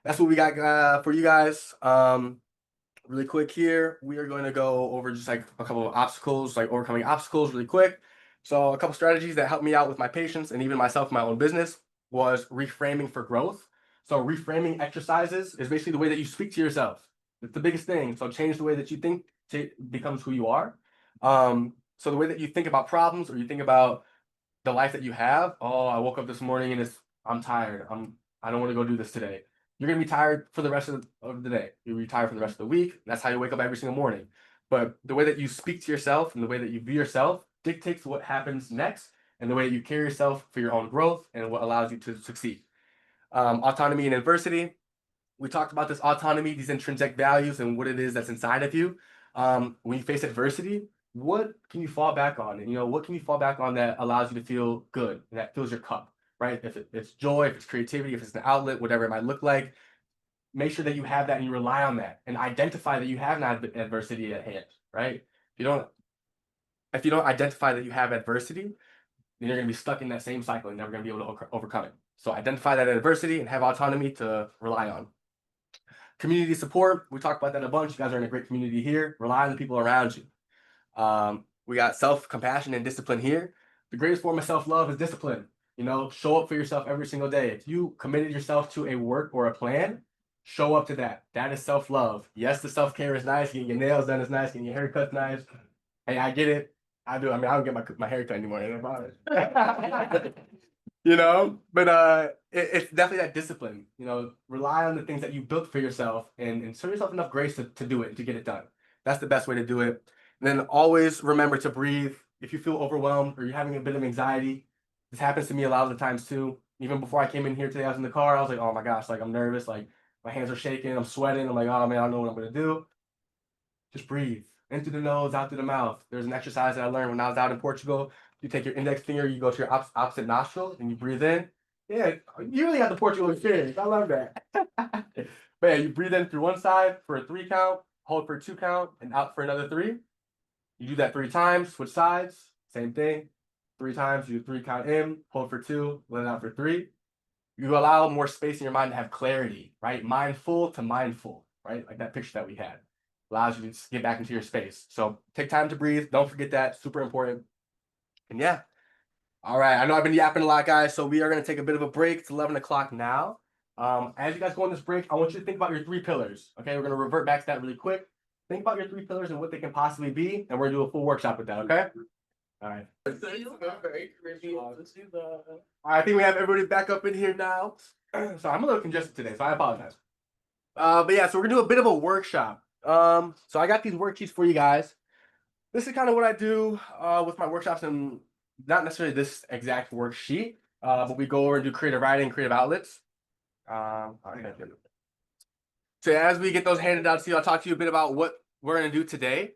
that's what we got for you guys. Really quick here, we are going to go over just like a couple of obstacles, like overcoming obstacles really quick. So a couple strategies that helped me out with my patients and even myself in my own business was reframing for growth. So reframing exercises is basically the way that you speak to yourself. It's the biggest thing. So change the way that you think becomes who you are. So the way that you think about problems or you think about the life that you have. Oh, I woke up this morning and I'm tired. I don't want to go do this today. You're gonna be tired for the rest of the day. You'll be tired for the rest of the week. That's how you wake up every single morning. But the way that you speak to yourself and the way that you view yourself dictates what happens next and the way that you carry yourself for your own growth and what allows you to succeed. Autonomy and adversity. We talked about this autonomy, these intrinsic values, and what it is that's inside of you. When you face adversity, what can you fall back on? And, you know, what can you fall back on that allows you to feel good, and that fills your cup, right? If it's joy, if it's creativity, if it's an outlet, whatever it might look like, make sure that you have that and you rely on that and identify that you have not adversity at hand, right? If you don't identify that you have adversity, then you're going to be stuck in that same cycle and never going to be able to overcome it. So identify that adversity and have autonomy to rely on. Community support, we talked about that a bunch. You guys are in a great community here. Rely on the people around you. We got self-compassion and discipline here. The greatest form of self-love is discipline. You know, show up for yourself every single day. If you committed yourself to a work or a plan, show up to that. That is self-love. Yes, the self-care is nice. Getting your nails done is nice. Getting your haircut's nice. Hey, I get it. I do. I mean, I don't get my haircut anymore. Ain't about it. You know, but it's definitely that discipline. You know, rely on the things that you built for yourself and show yourself enough grace to do it and to get it done. That's the best way to do it. And then always remember to breathe. If you feel overwhelmed or you're having a bit of anxiety, this happens to me a lot of the times too. Even before I came in here today, I was in the car. I was like, oh my gosh, like I'm nervous. Like my hands are shaking. I'm sweating. I'm like, oh man, I don't know what I'm gonna do. Just breathe in through the nose, out through the mouth. There's an exercise that I learned when I was out in Portugal. You take your index finger, you go to your opposite nostril, and you breathe in. Yeah, you really got the Portugal experience. I love that. But yeah, you breathe in through one side for a 3 count, hold for a 2 count, and out for another 3. You do that 3 times, switch sides, same thing. 3 times, you do 3 count in, hold for 2, let it out for 3. You allow more space in your mind to have clarity, right? Mindful to mindful, right? Like that picture that we had. Allows you to get back into your space. So take time to breathe. Don't forget that. Super important. And yeah. All right. I know I've been yapping a lot, guys. So we are going to take a bit of a break. It's 11 o'clock now. As you guys go on this break, I want you to think about your 3 pillars. Okay. We're going to revert back to that really quick. Think about your 3 pillars and what they can possibly be. And we're going to do a full workshop with that. Okay. All right. I think we have everybody back up in here now. So I'm a little congested today, so I apologize. But yeah, so we're gonna do a bit of a workshop. So I got these worksheets for you guys. This is kind of what I do with my workshops, and not necessarily this exact worksheet, but we go over and do creative writing, creative outlets. So as we get those handed out to you, I'll talk to you a bit about what we're gonna do today.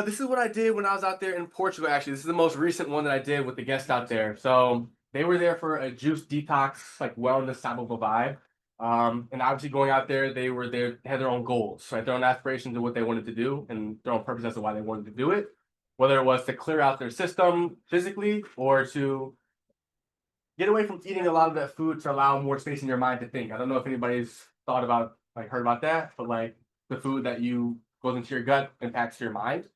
This is what I did when I was out there in Portugal. Actually, this is the most recent one that I did with the guests out there. So they were there for a juice detox, like wellness type of a vibe. And obviously going out there, they were there, they had their own goals, right? Their own aspirations of what they wanted to do and their own purpose as to why they wanted to do it. Whether it was to clear out their system physically or to get away from eating a lot of that food to allow more space in your mind to think. I don't know if anybody's thought about, like, heard about that, but like the food that you goes into your gut impacts your mind.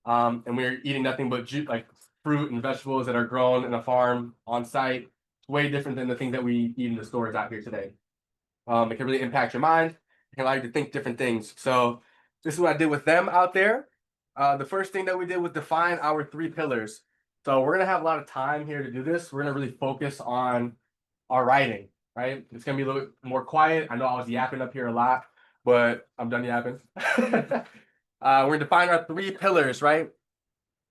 And we're eating nothing but like fruit and vegetables that are grown in a farm on site. It's way different than the things that we eat in the stores out here today. It can really impact your mind. It can allow you to think different things. So this is what I did with them out there. The first thing that we did was define our 3 pillars. So we're gonna have a lot of time here to do this. We're gonna really focus on our writing, right? It's gonna be a little bit more quiet. I know I was yapping up here a lot, but I'm done yapping. We're gonna define our 3 pillars, right?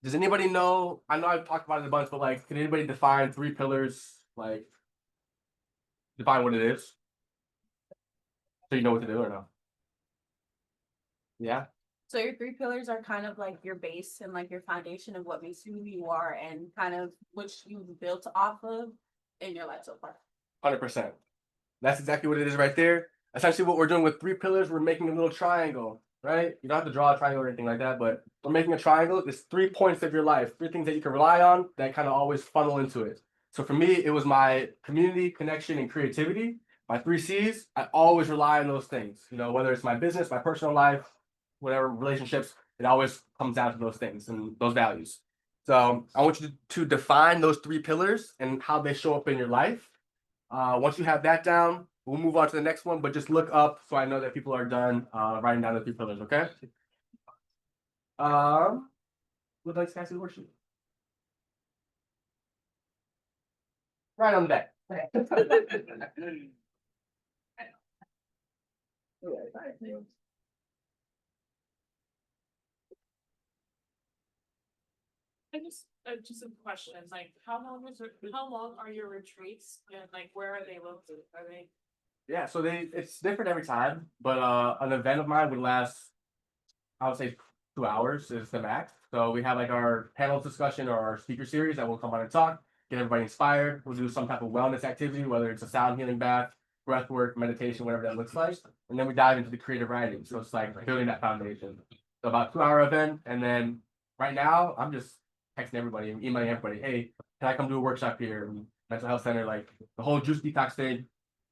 Does anybody know? I know I've talked about it a bunch, but like, can anybody define 3 pillars? Like, define what it is, so you know what to do or no? Yeah. So your 3 pillars are kind of like your base and like your foundation of what makes you who you are and kind of which you've built off of in your life so far. 100%. That's exactly what it is right there. Essentially, what we're doing with 3 pillars, we're making a little triangle, right? You don't have to draw a triangle or anything like that, but we're making a triangle. There's 3 points of your life, 3 things that you can rely on that kind of always funnel into it. So for me, it was my community, connection, and creativity. My 3 C's, I always rely on those things. You know, whether it's my business, my personal life, whatever relationships, it always comes down to those things and those values. So I want you to define those 3 pillars and how they show up in your life. Once you have that down, we'll move on to the next one, but just look up so I know that people are done writing down the 3 pillars, okay? Would like to see the worksheet? Right on the back. I just have questions, like how long are your retreats and like where are they located? Are they? Yeah, so it's different every time, but an event of mine would last, I would say 2 hours is the max. So we have like our panel discussion or our speaker series that will come on and talk, get everybody inspired. We'll do some type of wellness activity, whether it's a sound healing bath, breath work, meditation, whatever that looks like. And then we dive into the creative writing. So it's like building that foundation. So about 2 hour event. And then right now I'm just texting everybody and emailing everybody, hey, can I come do a workshop here? And mental health center, like the whole juice detox thing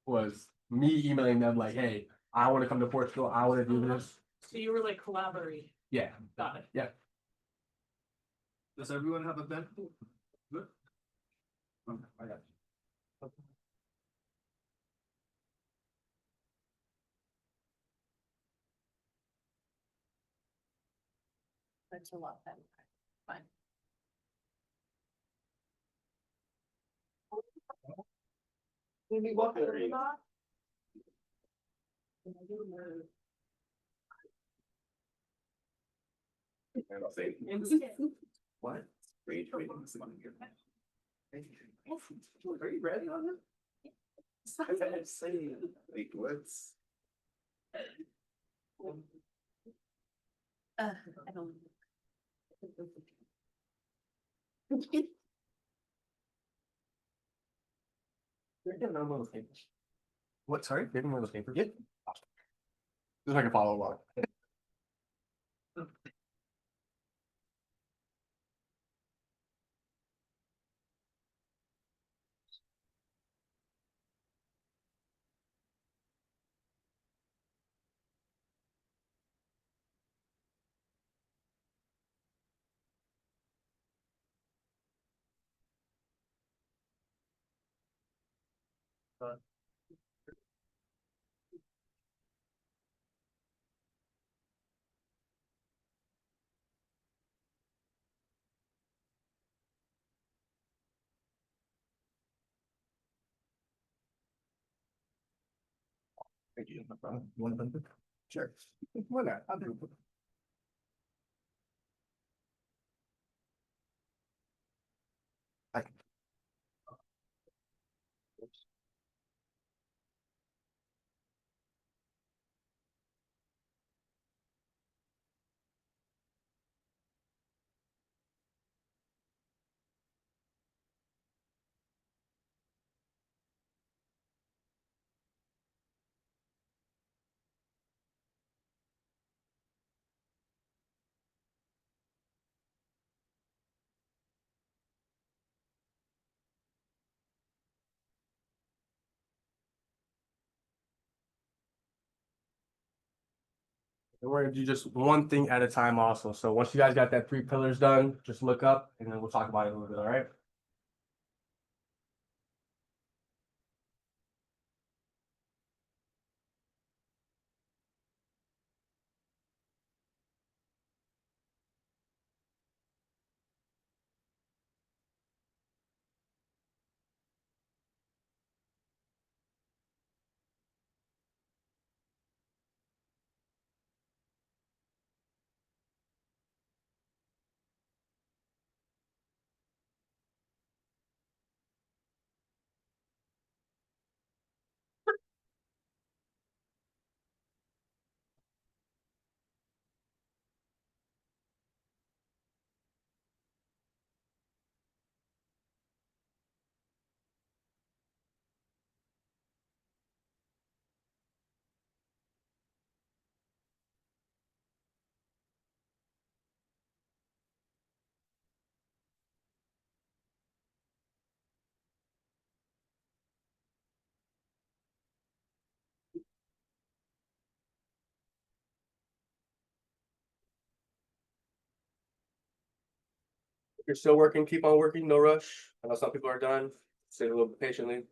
was me emailing them like, hey, I want to come to Portugal. I want to do this. So you were like collaborating. Yeah. Got it. Yeah. Does everyone have a pen? Good. Okay, I got you. That's a lot better. Fine. Maybe walk there. What? Are you ready on it? Like what's? I don't. What, sorry? Give me one of those papers. Yeah. Just so I can follow along. Thank you. No problem. You want a pen? Sure. Why not? I'll do it. I- And we're gonna do just one thing at a time also. So once you guys got that 3 pillars done, just look up and then we'll talk about it a little bit, all right? If you're still working, keep on working, no rush. I know some people are done. Sit a little bit patiently.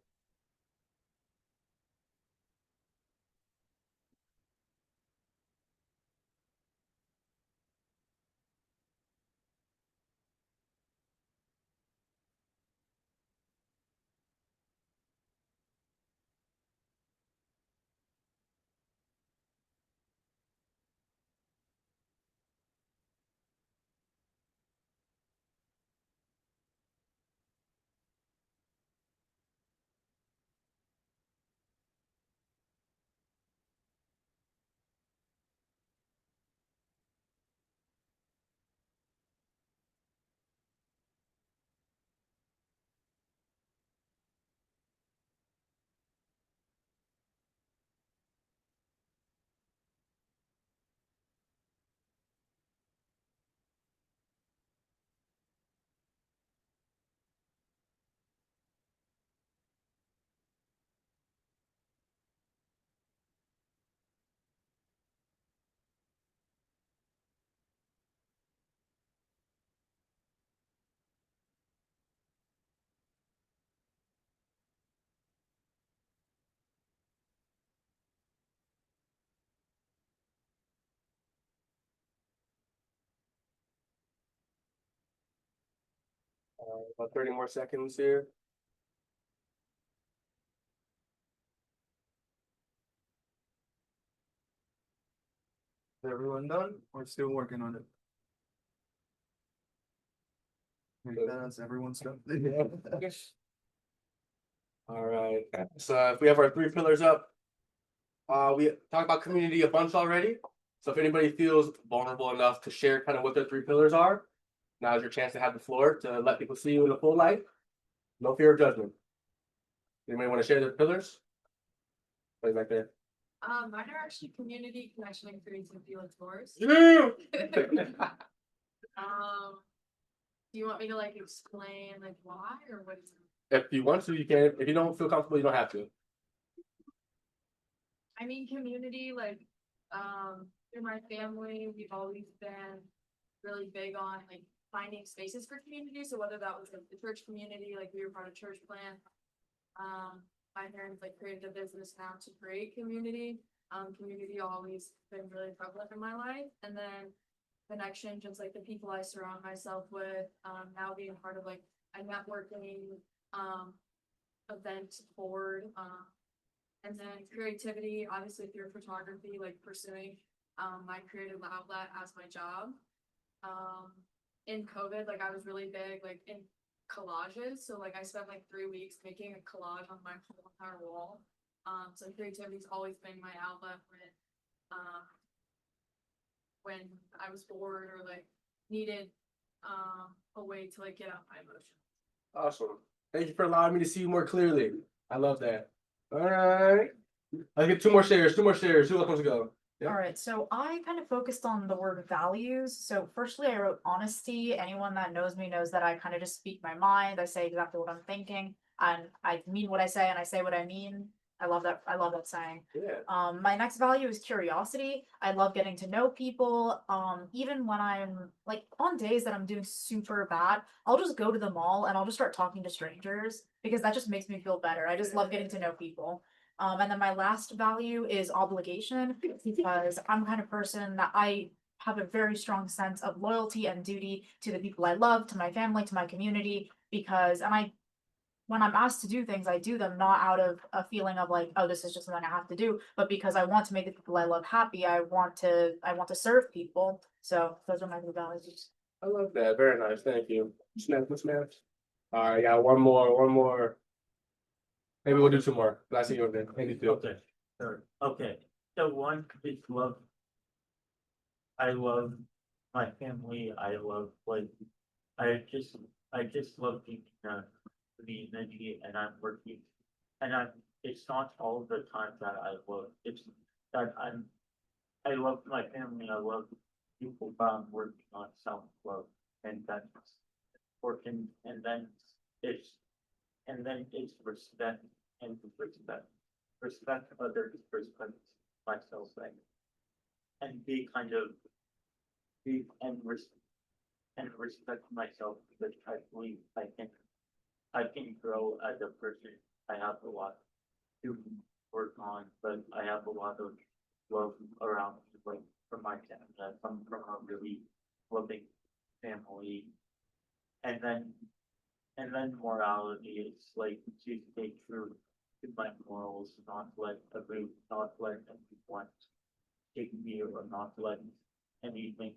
About 30 more seconds here. Is everyone done? We're still working on it. That's everyone's done. All right, so if we have our 3 pillars up, we talked about community a bunch already. So if anybody feels vulnerable enough to share kind of what their 3 pillars are, now's your chance to have the floor to let people see you in a full light. No fear of judgment. Anybody want to share their pillars? Play back there. Mine are actually community, connection, and creativity like yours. Yeah. Do you want me to like explain like why or what is it? If you want to, you can. If you don't feel comfortable, you don't have to. I mean, community, like, through my family, we've always been really big on like finding spaces for community. So whether that was like the church community, like we were part of church plan. My parents like created a business now to create community. Community always been really prevalent in my life. And then connection, just like the people I surround myself with, now being part of like a networking, event board, and then creativity, obviously through photography, like pursuing my creative outlet as my job. In COVID, like I was really big like in collages. So like I spent like 3 weeks making a collage on my whole entire wall. So creativity's always been my outlet when I was bored or like needed a way to like get out my emotions. Awesome. Thank you for allowing me to see you more clearly. I love that. All right. I'll get 2 more shares. 2 more shares. Who else wants to go? Yeah. All right, so I kind of focused on the word values. So firstly, I wrote honesty. Anyone that knows me knows that I kind of just speak my mind. I say exactly what I'm thinking, and I mean what I say, and I say what I mean. I love that. I love that saying. Yeah. My next value is curiosity. I love getting to know people. Even when I'm like on days that I'm doing super bad, I'll just go to the mall and I'll just start talking to strangers because that just makes me feel better. I just love getting to know people. And then my last value is obligation because I'm the kind of person that I have a very strong sense of loyalty and duty to the people I love, to my family, to my community, because, when I'm asked to do things, I do them not out of a feeling of like, oh, this is just something I have to do, but because I want to make the people I love happy. I want to serve people. So those are my new values. I love that. Very nice. Thank you. Snaps. All right, got one more. Maybe we'll do 2 more. I see you over there. Maybe 2. Okay, sure. Okay, so one is love. I love my family. I love like I just love being in a community and I'm working and it's not all the time that I love. It's that I love my family. I love people that I'm working on self-love and that's important and then it's respect and respect others, respect myself, and be kind of be and respect myself because I believe I can grow as a person. I have a lot to work on, but I have a lot of love around me, like from my family. I come from a really loving family, and then morality is like to stay true to my morals, not let anyone take me or not let anything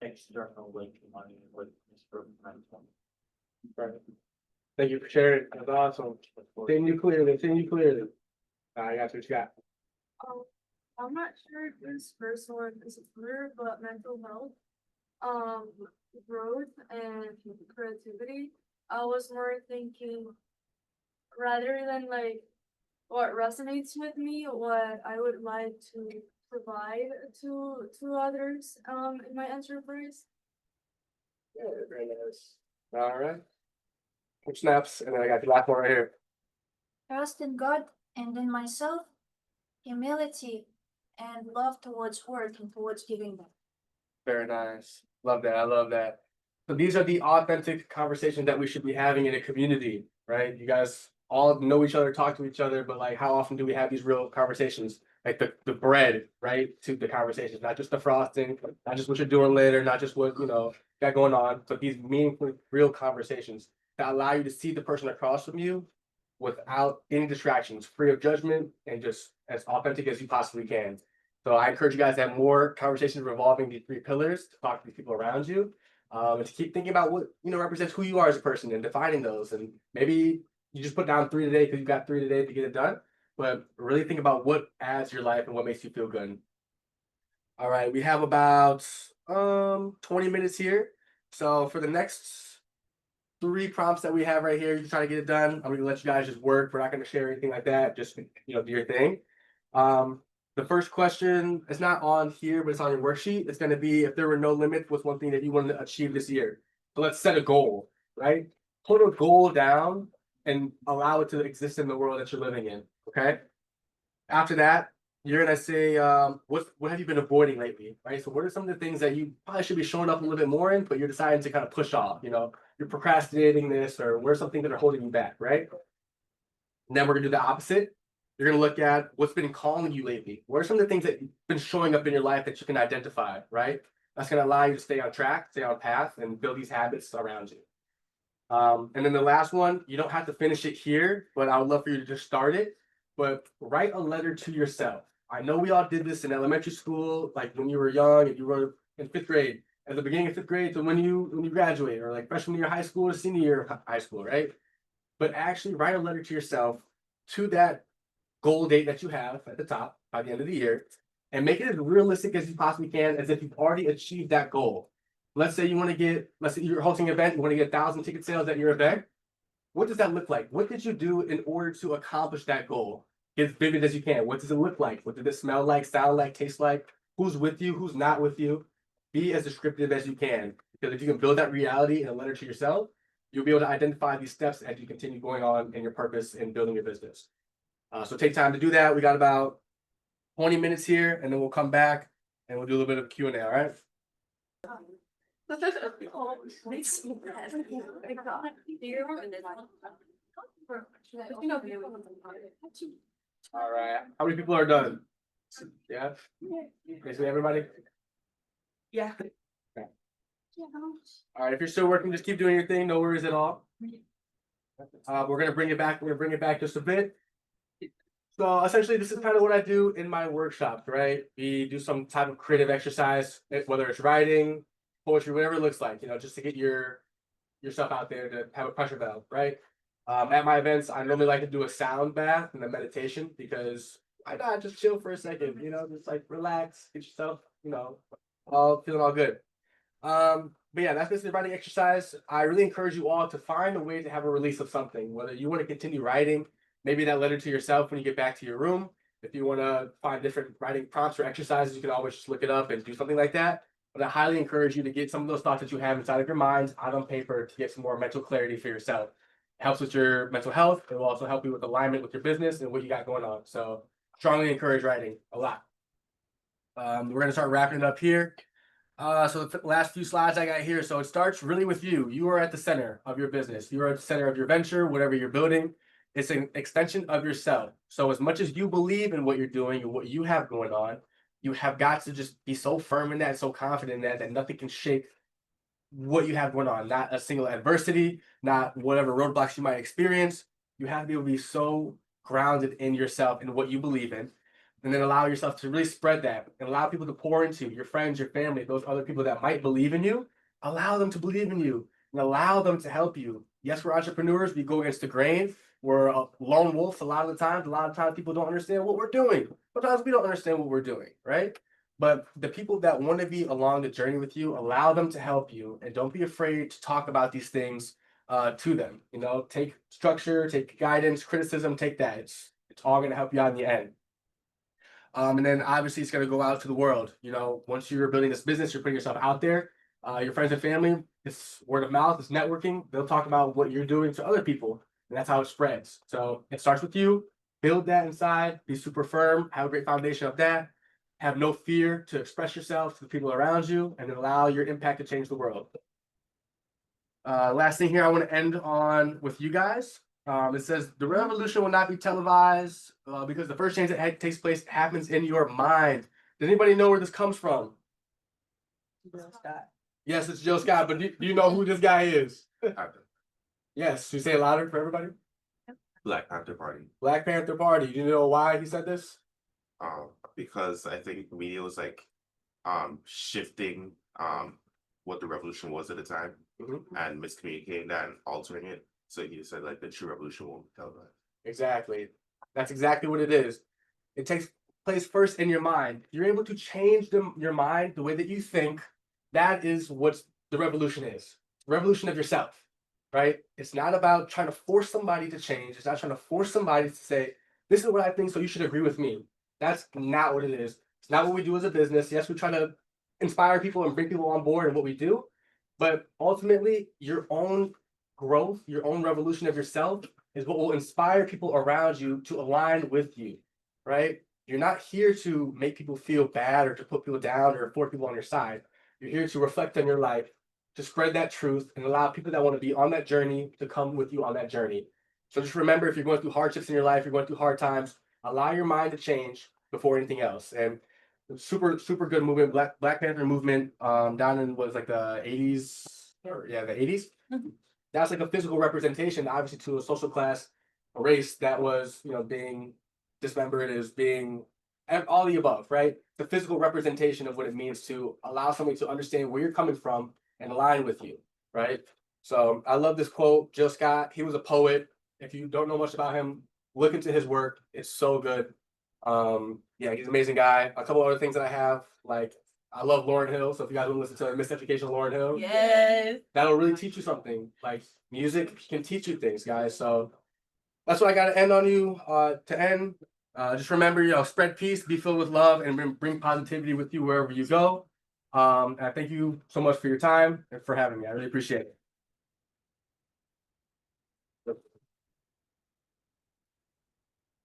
external like money like disturb my time. Right. Thank you for sharing. That's awesome. Seeing you clearly. I got what you got. I'm not sure if this first one is clear, but mental health, growth and creativity. I was more thinking rather than like what resonates with me, what I would like to provide to others in my enterprise. Yeah, very nice. All right. Which snaps, and then I got the last one right here. Trust in God and in myself, humility, and love towards work and towards giving back. Very nice. Love that. I love that. So these are the authentic conversations that we should be having in a community, right? You guys all know each other, talk to each other, but like how often do we have these real conversations? Like the bread, right? To the conversations, not just the frosting, not just what you're doing later, not just what, got going on, but these meaningful, real conversations. that allow you to see the person across from you without any distractions, free of judgment, and just as authentic as you possibly can. So I encourage you guys to have more conversations revolving these 3 pillars, to talk to the people around you, and to keep thinking about what represents who you are as a person and defining those. And maybe you just put down 3 today because you got 3 today to get it done, but really think about what adds to your life and what makes you feel good. All right, we have about 20 minutes here. So for the next 3 prompts that we have right here, you try to get it done. I'm gonna let you guys just work. We're not gonna share anything like that. Just do your thing. The first question is not on here, but it's on your worksheet. It's gonna be, if there were no limits, what's one thing that you want to achieve this year? So let's set a goal, right? Put a goal down and allow it to exist in the world that you're living in. Okay. After that, you're gonna say, what have you been avoiding lately, right? So what are some of the things that you probably should be showing up a little bit more in, but you're deciding to kind of push off? You're procrastinating this, or what are some things that are holding you back, right? And then we're gonna do the opposite. You're gonna look at what's been calling you lately. What are some of the things that have been showing up in your life that you can identify, right? That's gonna allow you to stay on track, stay on path, and build these habits around you. And then the last one, you don't have to finish it here, but I would love for you to just start it. But write a letter to yourself. I know we all did this in elementary school, like when you were young and you were in 5th grade, at the beginning of 5th grade to when you graduate, or like freshman year of high school or senior year of high school, right? But actually write a letter to yourself to that goal date that you have at the top by the end of the year, and make it as realistic as you possibly can, as if you've already achieved that goal. Let's say you're hosting an event, you want to get 1,000 ticket sales at your event. What does that look like? What did you do in order to accomplish that goal? Get as vivid as you can. What does it look like? What did it smell like, sound like, taste like? Who's with you? Who's not with you? Be as descriptive as you can. Because if you can build that reality in a letter to yourself, you'll be able to identify these steps as you continue going on in your purpose and building your business. So take time to do that. We got about 20 minutes here, and then we'll come back and we'll do a little bit of Q&A, all right? All right. How many people are done? Yeah? Basically everybody? Yeah. All right, if you're still working, just keep doing your thing. No worries at all. We're gonna bring it back. We're gonna bring it back just a bit. So essentially, this is kind of what I do in my workshops, right? We do some type of creative exercise, whether it's writing, poetry, whatever it looks like, just to get yourself out there, to have a pressure valve, right? At my events, I normally like to do a sound bath and a meditation, because why not just chill for a second, just like relax, get yourself, all feeling all good. But yeah, that's basically the writing exercise. I really encourage you all to find a way to have a release of something, whether you want to continue writing, maybe that letter to yourself when you get back to your room. If you want to find different writing prompts or exercises, you can always just look it up and do something like that. But I highly encourage you to get some of those thoughts that you have inside of your mind out on paper to get some more mental clarity for yourself. It helps with your mental health. It will also help you with alignment with your business and what you got going on. So strongly encourage writing a lot. We're going to start wrapping it up here. So the last few slides I got here. So it starts really with you. You are at the center of your business. You are at the center of your venture, whatever you're building. It's an extension of yourself. So as much as you believe in what you're doing and what you have going on, you have got to just be so firm in that, so confident in that nothing can shake what you have going on. Not a single adversity, not whatever roadblocks you might experience. You have to be able to be so grounded in yourself and what you believe in. And then allow yourself to really spread that and allow people to pour into your friends, your family, those other people that might believe in you. Allow them to believe in you and allow them to help you. Yes, we're entrepreneurs. We go against the grain. We're lone wolves a lot of the times. A lot of times people don't understand what we're doing. Sometimes we don't understand what we're doing, right? But the people that want to be along the journey with you, allow them to help you. And don't be afraid to talk about these things to them. Take structure, take guidance, criticism, take that. It's all going to help you out in the end. And then obviously it's going to go out to the world. Once you're building this business, you're putting yourself out there. Your friends and family, it's word of mouth, it's networking. They'll talk about what you're doing to other people. And that's how it spreads. So it starts with you. Build that inside. Be super firm. Have a great foundation of that. Have no fear to express yourself to the people around you, and then allow your impact to change the world. Last thing here I want to end on with you guys. It says the revolution will not be televised because the first change that takes place happens in your mind. Does anybody know where this comes from? Jill Scott. Yes, it's Jill Scott, but do you know who this guy is? Yes, you say it louder for everybody. Black Panther Party. Black Panther Party. Do you know why he said this? Because I think the media was like shifting what the revolution was at the time and miscommunicating that and altering it. So he said like the true revolution won't tell that. Exactly. That's exactly what it is. It takes place first in your mind. You're able to change your mind, the way that you think. That is what the revolution is. Revolution of yourself, right? It's not about trying to force somebody to change. It's not trying to force somebody to say, this is what I think, so you should agree with me. That's not what it is. It's not what we do as a business. Yes, we try to inspire people and bring people on board in what we do, but ultimately, your own growth, your own revolution of yourself is what will inspire people around you to align with you, right? You're not here to make people feel bad or to put people down or force people on your side. You're here to reflect on your life, to spread that truth and allow people that want to be on that journey to come with you on that journey. So just remember, if you're going through hardships in your life, you're going through hard times, allow your mind to change before anything else. And super good movement, Black Panther movement, down in was like the 80s, or yeah, the 80s. That's like a physical representation, obviously, to a social class, a race that was, being dismembered, is being all the above, right? The physical representation of what it means to allow somebody to understand where you're coming from and align with you, right? So I love this quote. Jill Scott, he was a poet. If you don't know much about him, look into his work. It's so good. Yeah, he's an amazing guy. A couple other things that I have, like I love Lauryn Hill. So if you guys want to listen to Miseducation of Lauryn Hill, Yes. that'll really teach you something. Like music can teach you things, guys. So that's what I got to end on you. To end, just remember, spread peace, be filled with love, and bring positivity with you wherever you go. And I thank you so much for your time and for having me. I really appreciate it.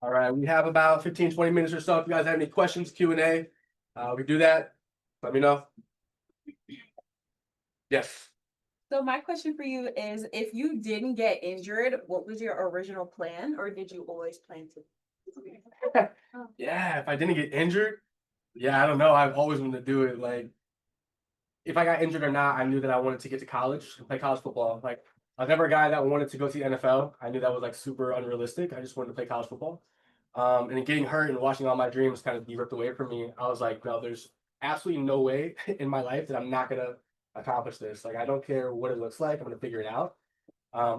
All right, we have about 15, 20 minutes or so. If you guys have any questions, Q&A, we do that. Let me know. Yes. So my question for you is, if you didn't get injured, what was your original plan, or did you always plan to? Yeah, if I didn't get injured, yeah, I don't know. I've always wanted to do it. Like, if I got injured or not, I knew that I wanted to get to college and play college football. Like, I was never a guy that wanted to go to the NFL. I knew that was like super unrealistic. I just wanted to play college football. And then getting hurt and watching all my dreams kind of be ripped away from me, I was like, no, there's absolutely no way in my life that I'm not gonna accomplish this. Like, I don't care what it looks like. I'm gonna figure it out.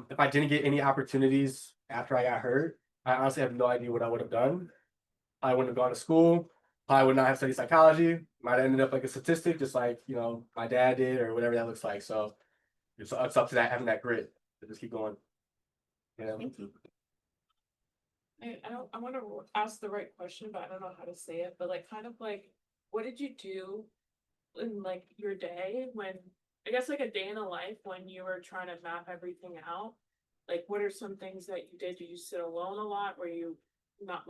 If I didn't get any opportunities after I got hurt, I honestly have no idea what I would have done. I wouldn't have gone to school. I would not have studied psychology. Might have ended up like a statistic, just like my dad did, or whatever that looks like. So it's up to that, having that grit to just keep going. Thank you. I want to ask the right question, but I don't know how to say it. But like, kind of like, what did you do in like your day when, I guess like a day in the life when you were trying to map everything out? Like, what are some things that you did? Did you sit alone a lot? Were you not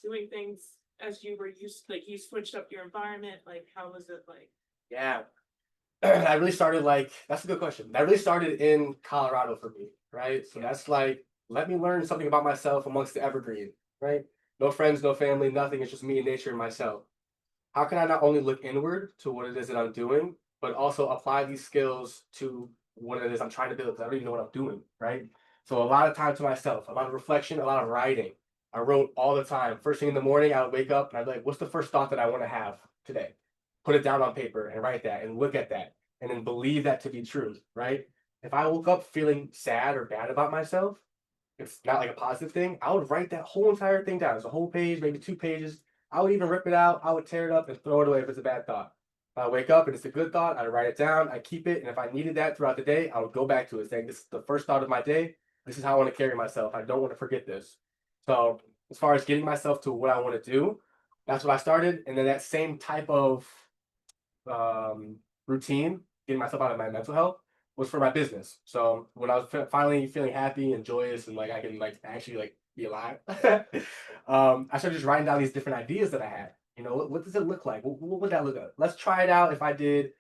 doing things as you were used? Like, you switched up your environment. Like, how was it like? Yeah. I really started that's a good question. That really started in Colorado for me, right? So that's like, let me learn something about myself amongst the evergreen, right? No friends, no family, nothing. It's just me and nature and myself. How can I not only look inward to what it is that I'm doing, but also apply these skills to what it is I'm trying to build? Because I don't even know what I'm doing, right? So a lot of time to myself, a lot of reflection, a lot of writing. I wrote all the time. First thing in the morning, I would wake up and I'd be like, what's the first thought that I want to have today? Put it down on paper and write that and look at that and then believe that to be true, right? If I woke up feeling sad or bad about myself, it's not like a positive thing, I would write that whole entire thing down. It's a whole page, maybe 2 pages. I would even rip it out. I would tear it up and throw it away if it's a bad thought. If I wake up and it's a good thought, I write it down, I keep it. And if I needed that throughout the day, I would go back to it saying, this is the first thought of my day. This is how I want to carry myself. I don't want to forget this. So as far as getting myself to what I want to do, that's what I started. And then that same type of routine, getting myself out of my mental health, was for my business. So when I was finally feeling happy and joyous and like I can actually be alive, I started just writing down these different ideas that I had. What does it look like? What would that look like? Let's try it out if I did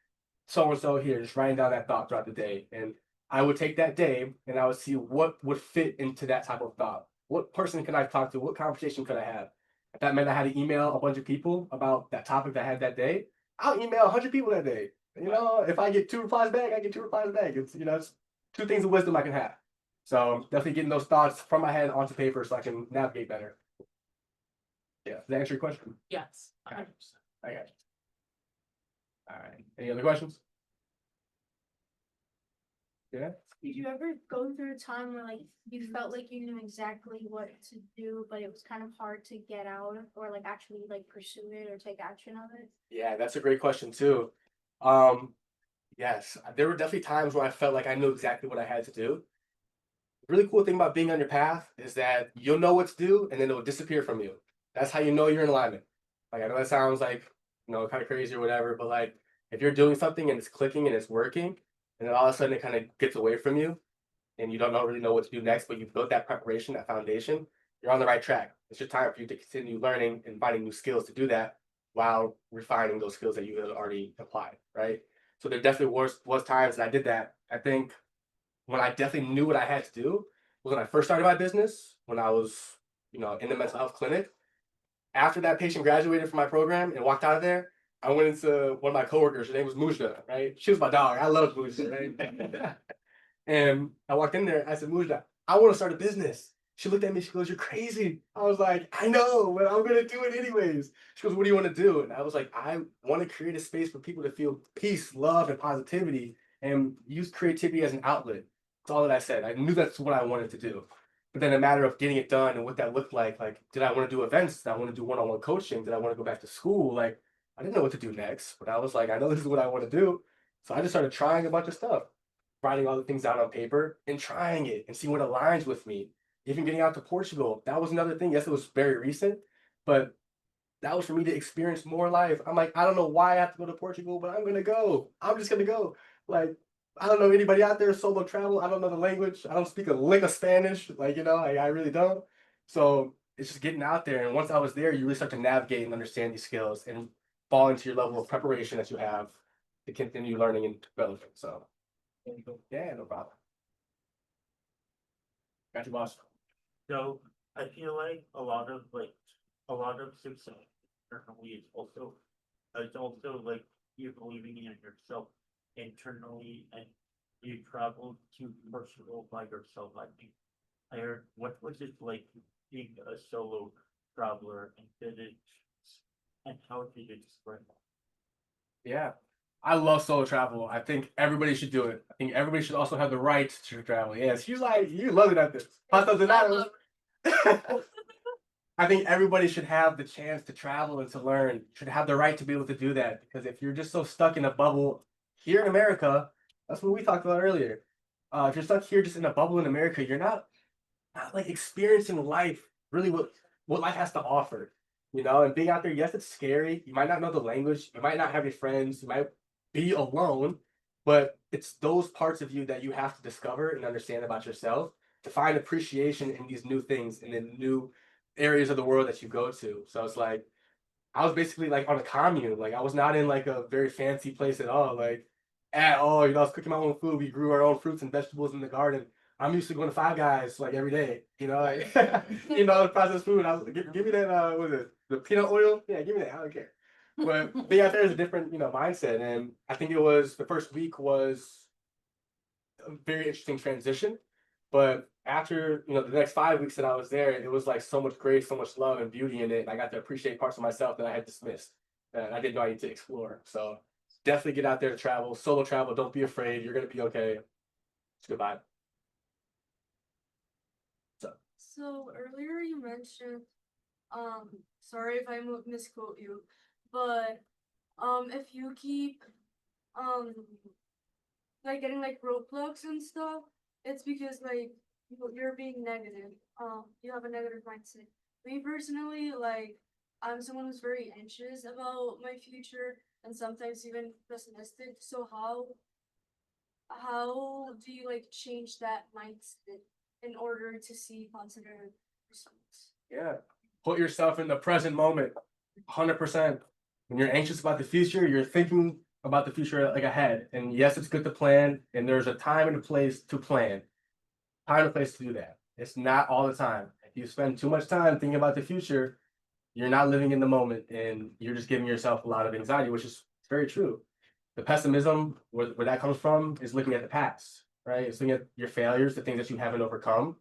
so and so here, just writing down that thought throughout the day. And I would take that day and I would see what would fit into that type of thought. What person could I talk to? What conversation could I have? If that meant I had to email a bunch of people about that topic that I had that day, I'll email 100 people that day. If I get 2 replies back, I get 2 replies back. It's 2 things of wisdom I can have. So definitely getting those thoughts from my head onto paper so I can navigate better. Yeah, does that answer your question? Yes. Okay. I got you. All right. Any other questions? Yeah. Did you ever go through a time where like you felt like you knew exactly what to do, but it was kind of hard to get out of, or like actually like pursue it or take action of it? Yeah, that's a great question too. Yes, there were definitely times where I felt like I knew exactly what I had to do. The really cool thing about being on your path is that you'll know what to do and then it will disappear from you. That's how you know you're in alignment. Like I know that sounds like, kind of crazy or whatever, but like if you're doing something and it's clicking and it's working, and then all of a sudden it kind of gets away from you and you don't really know what to do next, but you've built that preparation, that foundation, you're on the right track. It's just time for you to continue learning and finding new skills to do that while refining those skills that you had already applied, right? So there definitely was times that I did that. I think when I definitely knew what I had to do was when I first started my business, when I was, in the mental health clinic. After that patient graduated from my program and walked out of there, I went into one of my coworkers. Her name was Mujda, right? She was my dog. I loved Mujda, right? And I walked in there. I said, Mujda, I want to start a business. She looked at me. She goes, "You're crazy." I was like, "I know, but I'm gonna do it anyways." She goes, "What do you want to do?" And I was like, "I want to create a space for people to feel peace, love, and positivity, and use creativity as an outlet." That's all that I said. I knew that's what I wanted to do. But then a matter of getting it done and what that looked like, did I want to do events? Did I want to do one-on-one coaching? Did I want to go back to school? Like, I didn't know what to do next, but I was like, I know this is what I want to do. So I just started trying a bunch of stuff, writing all the things down on paper and trying it and see what aligns with me. Even getting out to Portugal, that was another thing. Yes, it was very recent, but that was for me to experience more life. I'm like, I don't know why I have to go to Portugal, but I'm gonna go. I'm just gonna go. Like, I don't know anybody out there solo travel. I don't know the language. I don't speak a lick of Spanish. Like, I really don't. So it's just getting out there. And once I was there, you really start to navigate and understand these skills and fall into your level of preparation that you have to continue learning and developing. So, yeah, no problem. Got you, boss. So I feel like a lot of success internally is also like you believing in yourself internally and you travel to Portugal by yourself. I think I heard what was it like being a solo traveler and how did it spread? Yeah. I love solo travel. I think everybody should do it. I think everybody should also have the right to travel. Yes, you love it at this. Patas de lados. I think everybody should have the chance to travel and to learn, should have the right to be able to do that. Because if you're just so stuck in a bubble here in America, that's what we talked about earlier. If you're stuck here just in a bubble in America, you're not like experiencing life, really what life has to offer. And being out there, yes, it's scary. You might not know the language, you might not have your friends, you might be alone, but it's those parts of you that you have to discover and understand about yourself to find appreciation in these new things and in new areas of the world that you go to. So it's like I was basically like on a commune. Like I was not in like a very fancy place at all. Like at all. I was cooking my own food. We grew our own fruits and vegetables in the garden. I'm used to going to Five Guys like every day. Like the processed food. I was give me that what is it? The peanut oil? Yeah, give me that. I don't care. But being out there is a different, mindset. And I think it was the first week was a very interesting transition. But after, the next 5 weeks that I was there, it was like so much grace, so much love and beauty in it. And I got to appreciate parts of myself that I had dismissed that I didn't know I needed to explore. So definitely get out there to travel, solo travel. Don't be afraid. You're going to be okay. It's a good vibe. So earlier you mentioned, sorry if I misquote you, but if you keep like getting like roadblocks and stuff, it's because like you're being negative. You have a negative mindset. Me personally, like I'm someone who's very anxious about my future and sometimes even pessimistic. So how do you like change that mindset in order to see positive results? Yeah. Put yourself in the present moment. 100%. When you're anxious about the future, you're thinking about the future like ahead. And yes, it's good to plan. And there's a time and a place to plan. Time and place to do that. It's not all the time. If you spend too much time thinking about the future, you're not living in the moment and you're just giving yourself a lot of anxiety, which is very true. The pessimism, where that comes from, is looking at the past. right? So you get your failures, the things that you haven't overcome,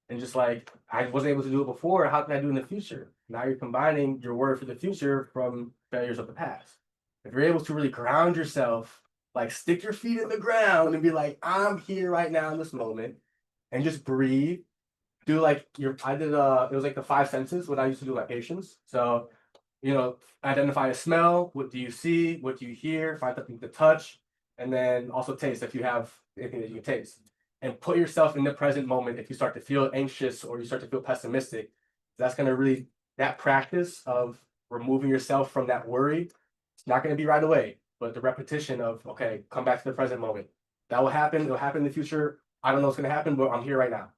and just like I wasn't able to do it before, how can I do it in the future? Now you're combining your word for the future from failures of the past. If you're able to really ground yourself, like stick your feet in the ground and be like, I'm here right now in this moment, and just breathe. Do like I did it was like the five senses, what I used to do with my patients. So, identify a smell, what do you see, what do you hear, find something to touch, and then also taste if you have anything that you can taste. And put yourself in the present moment if you start to feel anxious or you start to feel pessimistic. That's gonna really that practice of removing yourself from that worry, it's not gonna be right away, but the repetition of okay, come back to the present moment. That will happen, it'll happen in the future. I don't know what's gonna happen, but I'm here right now.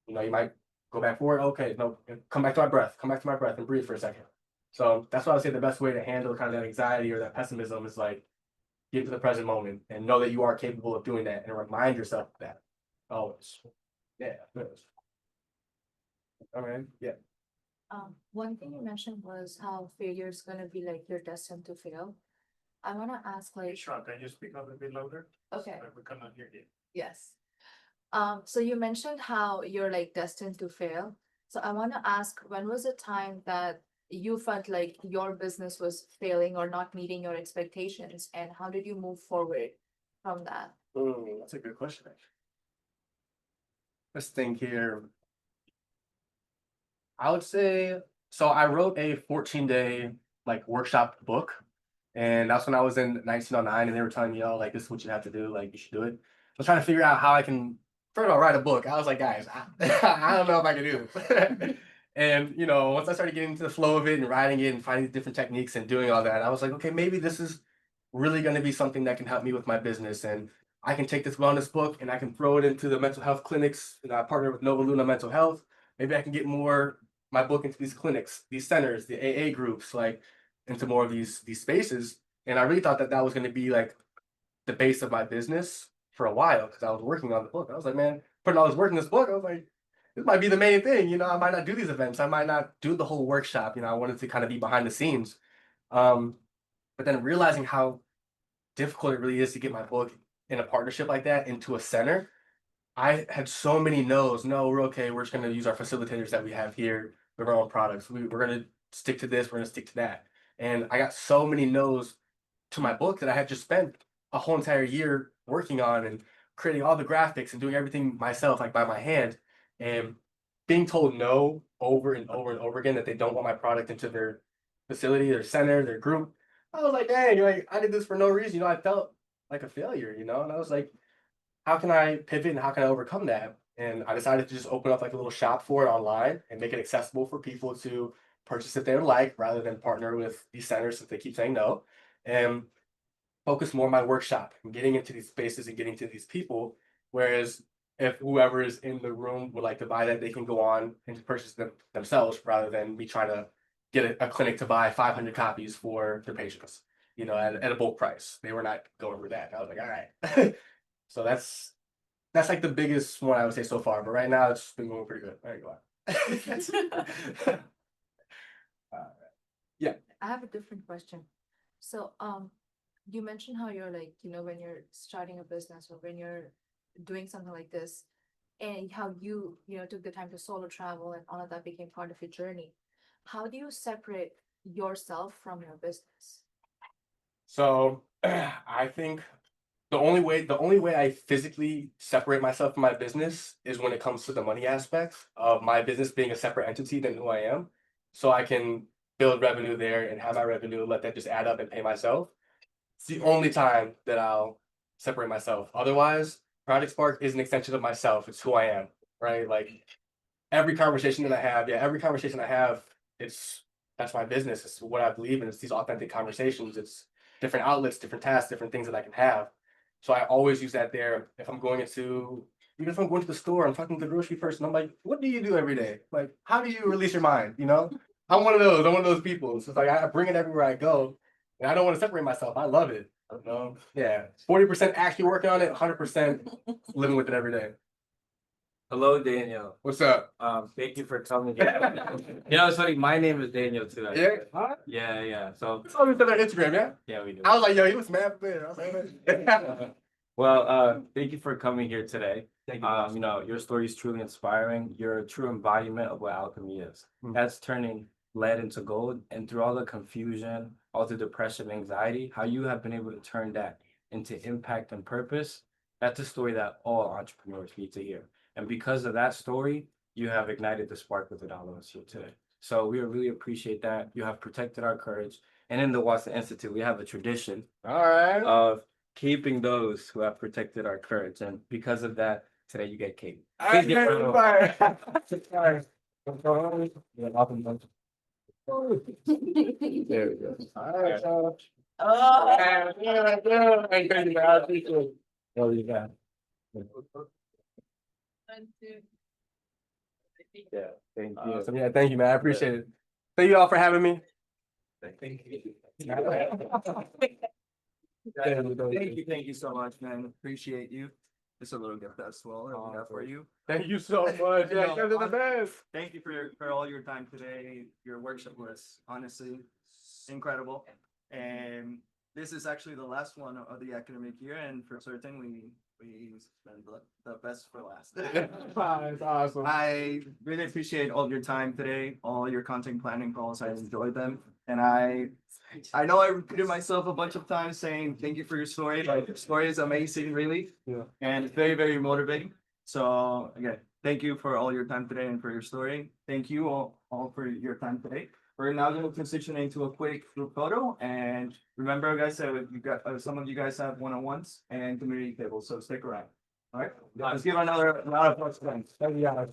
You might go back forward. Okay, no, come back to my breath. Come back to my breath and breathe for a second. So that's why I would say the best way to handle kind of that anxiety or that pessimism is like get to the present moment and know that you are capable of doing that and remind yourself of that always. Yeah. Good. All right. Yeah. One thing you mentioned was how failure is gonna be like you're destined to fail. I wanna ask like, Sean, can you speak up a bit louder? okay, We cannot hear you. yes. So you mentioned how you're like destined to fail. So I wanna ask, when was the time that you felt like your business was failing or not meeting your expectations, and how did you move forward from that? That's a good question, actually. Let's think here. I would say so. I wrote a 14-day like workshop book, and that's when I was in 1909, and they were telling me, "Oh, like this is what you have to do. Like you should do it." I was trying to figure out how I can first of all write a book. I was like, guys, I don't know if I can do this. And once I started getting into the flow of it and writing it and finding different techniques and doing all that, I was like, okay, maybe this is really going to be something that can help me with my business, and I can take this wellness book and I can throw it into the mental health clinics. And I partner with Nova Luna Mental Health. Maybe I can get more my book into these clinics, these centers, the AA groups, like into more of these spaces. And I really thought that was going to be like the base of my business for a while because I was working on the book. I was like, man, putting all this work in this book, I was like, this might be the main thing. I might not do these events. I might not do the whole workshop. I wanted to kind of be behind the scenes. But then realizing how difficult it really is to get my book in a partnership like that into a center, I had so many no's. No, we're okay. We're just going to use our facilitators that we have here with our own products. We're going to stick to this. We're going to stick to that. And I got so many no's to my book that I had just spent a whole entire year working on and creating all the graphics and doing everything myself, like by my hand, and being told no over and over and over again that they don't want my product into their facility, their center, their group. I was like, dang, like I did this for no reason. I felt like a failure, and I was like, how can I pivot and how can I overcome that? And I decided to just open up like a little shop for it online and make it accessible for people to purchase if they would like, rather than partner with these centers if they keep saying no. And focus more on my workshop and getting into these spaces and getting to these people. Whereas if whoever is in the room would like to buy that, they can go on and purchase them themselves rather than me trying to get a clinic to buy 500 copies for their patients, at a bulk price. They were not going for that. I was like, all right. So that's like the biggest one I would say so far. But right now it's been going pretty good. There you go. Yeah. I have a different question. So, you mentioned how you're like, when you're starting a business or when you're doing something like this, and how you took the time to solo travel and all of that became part of your journey. How do you separate yourself from your business? So I think the only way I physically separate myself from my business is when it comes to the money aspect of my business being a separate entity than who I am. So I can build revenue there and have my revenue, let that just add up and pay myself. It's the only time that I'll separate myself. Otherwise, Project Spark is an extension of myself. It's who I am, right? Like every conversation I have, that's my business. It's what I believe in. It's these authentic conversations. It's different outlets, different tasks, different things that I can have. So I always use that there. Even if I'm going to the store, I'm talking to the grocery person. I'm like, what do you do every day? Like, how do you release your mind? I'm one of those people. So it's like I bring it everywhere I go. And I don't want to separate myself. I love it. Yeah. 40% actually working on it, 100% living with it every day. Hello, Daniel. What's up? Thank you for coming. It's funny. My name is Daniel too. Yeah. Yeah. So It's always on their Instagram, yeah. yeah, we do. I was like, yo, he was mad there. I was like, Well, thank you for coming here today. Thank you. You know, your story is truly inspiring. You're a true embodiment of what alchemy is. That's turning lead into gold. And through all the confusion, all the depression, anxiety, how you have been able to turn that into impact and purpose, that's a story that all entrepreneurs need to hear. And because of that story, you have ignited the spark within all of us here today. So we really appreciate that. You have protected our courage. And in the Watson Institute, we have a tradition All right. of keeping those who have protected our courage. And because of that, today you get cake. All right, Please give a round of fire. There we go. All right, y'all. Yeah, thank you, man. I appreciate it. What do you got? Yeah, thank you. Awesome. Yeah, thank you, man. I appreciate it. Thank you all for having me. Thank you. Thank Thank you so much, man. Appreciate you. It's a little gift as well that we got for you. Thank you so much. Yeah, you guys are the best. Thank you for all your time today. Your workshop was honestly incredible. And this is actually the last one of the academic year, and for certain we spend the best for last. It's awesome. I really appreciate all of your time today, all your content planning calls. I enjoyed them. And I know I repeated myself a bunch of times saying thank you for your story. Like your story is amazing, really. Yeah. And it's very, very motivating. So again, thank you for all your time today and for your story. Thank you all for your time today. We're now going to transition into a quick group photo. And remember, guys, that you got some of you guys have one-on-ones and community tables, so stick around. All right, let's give another applause. Thanks. Thank you, guys.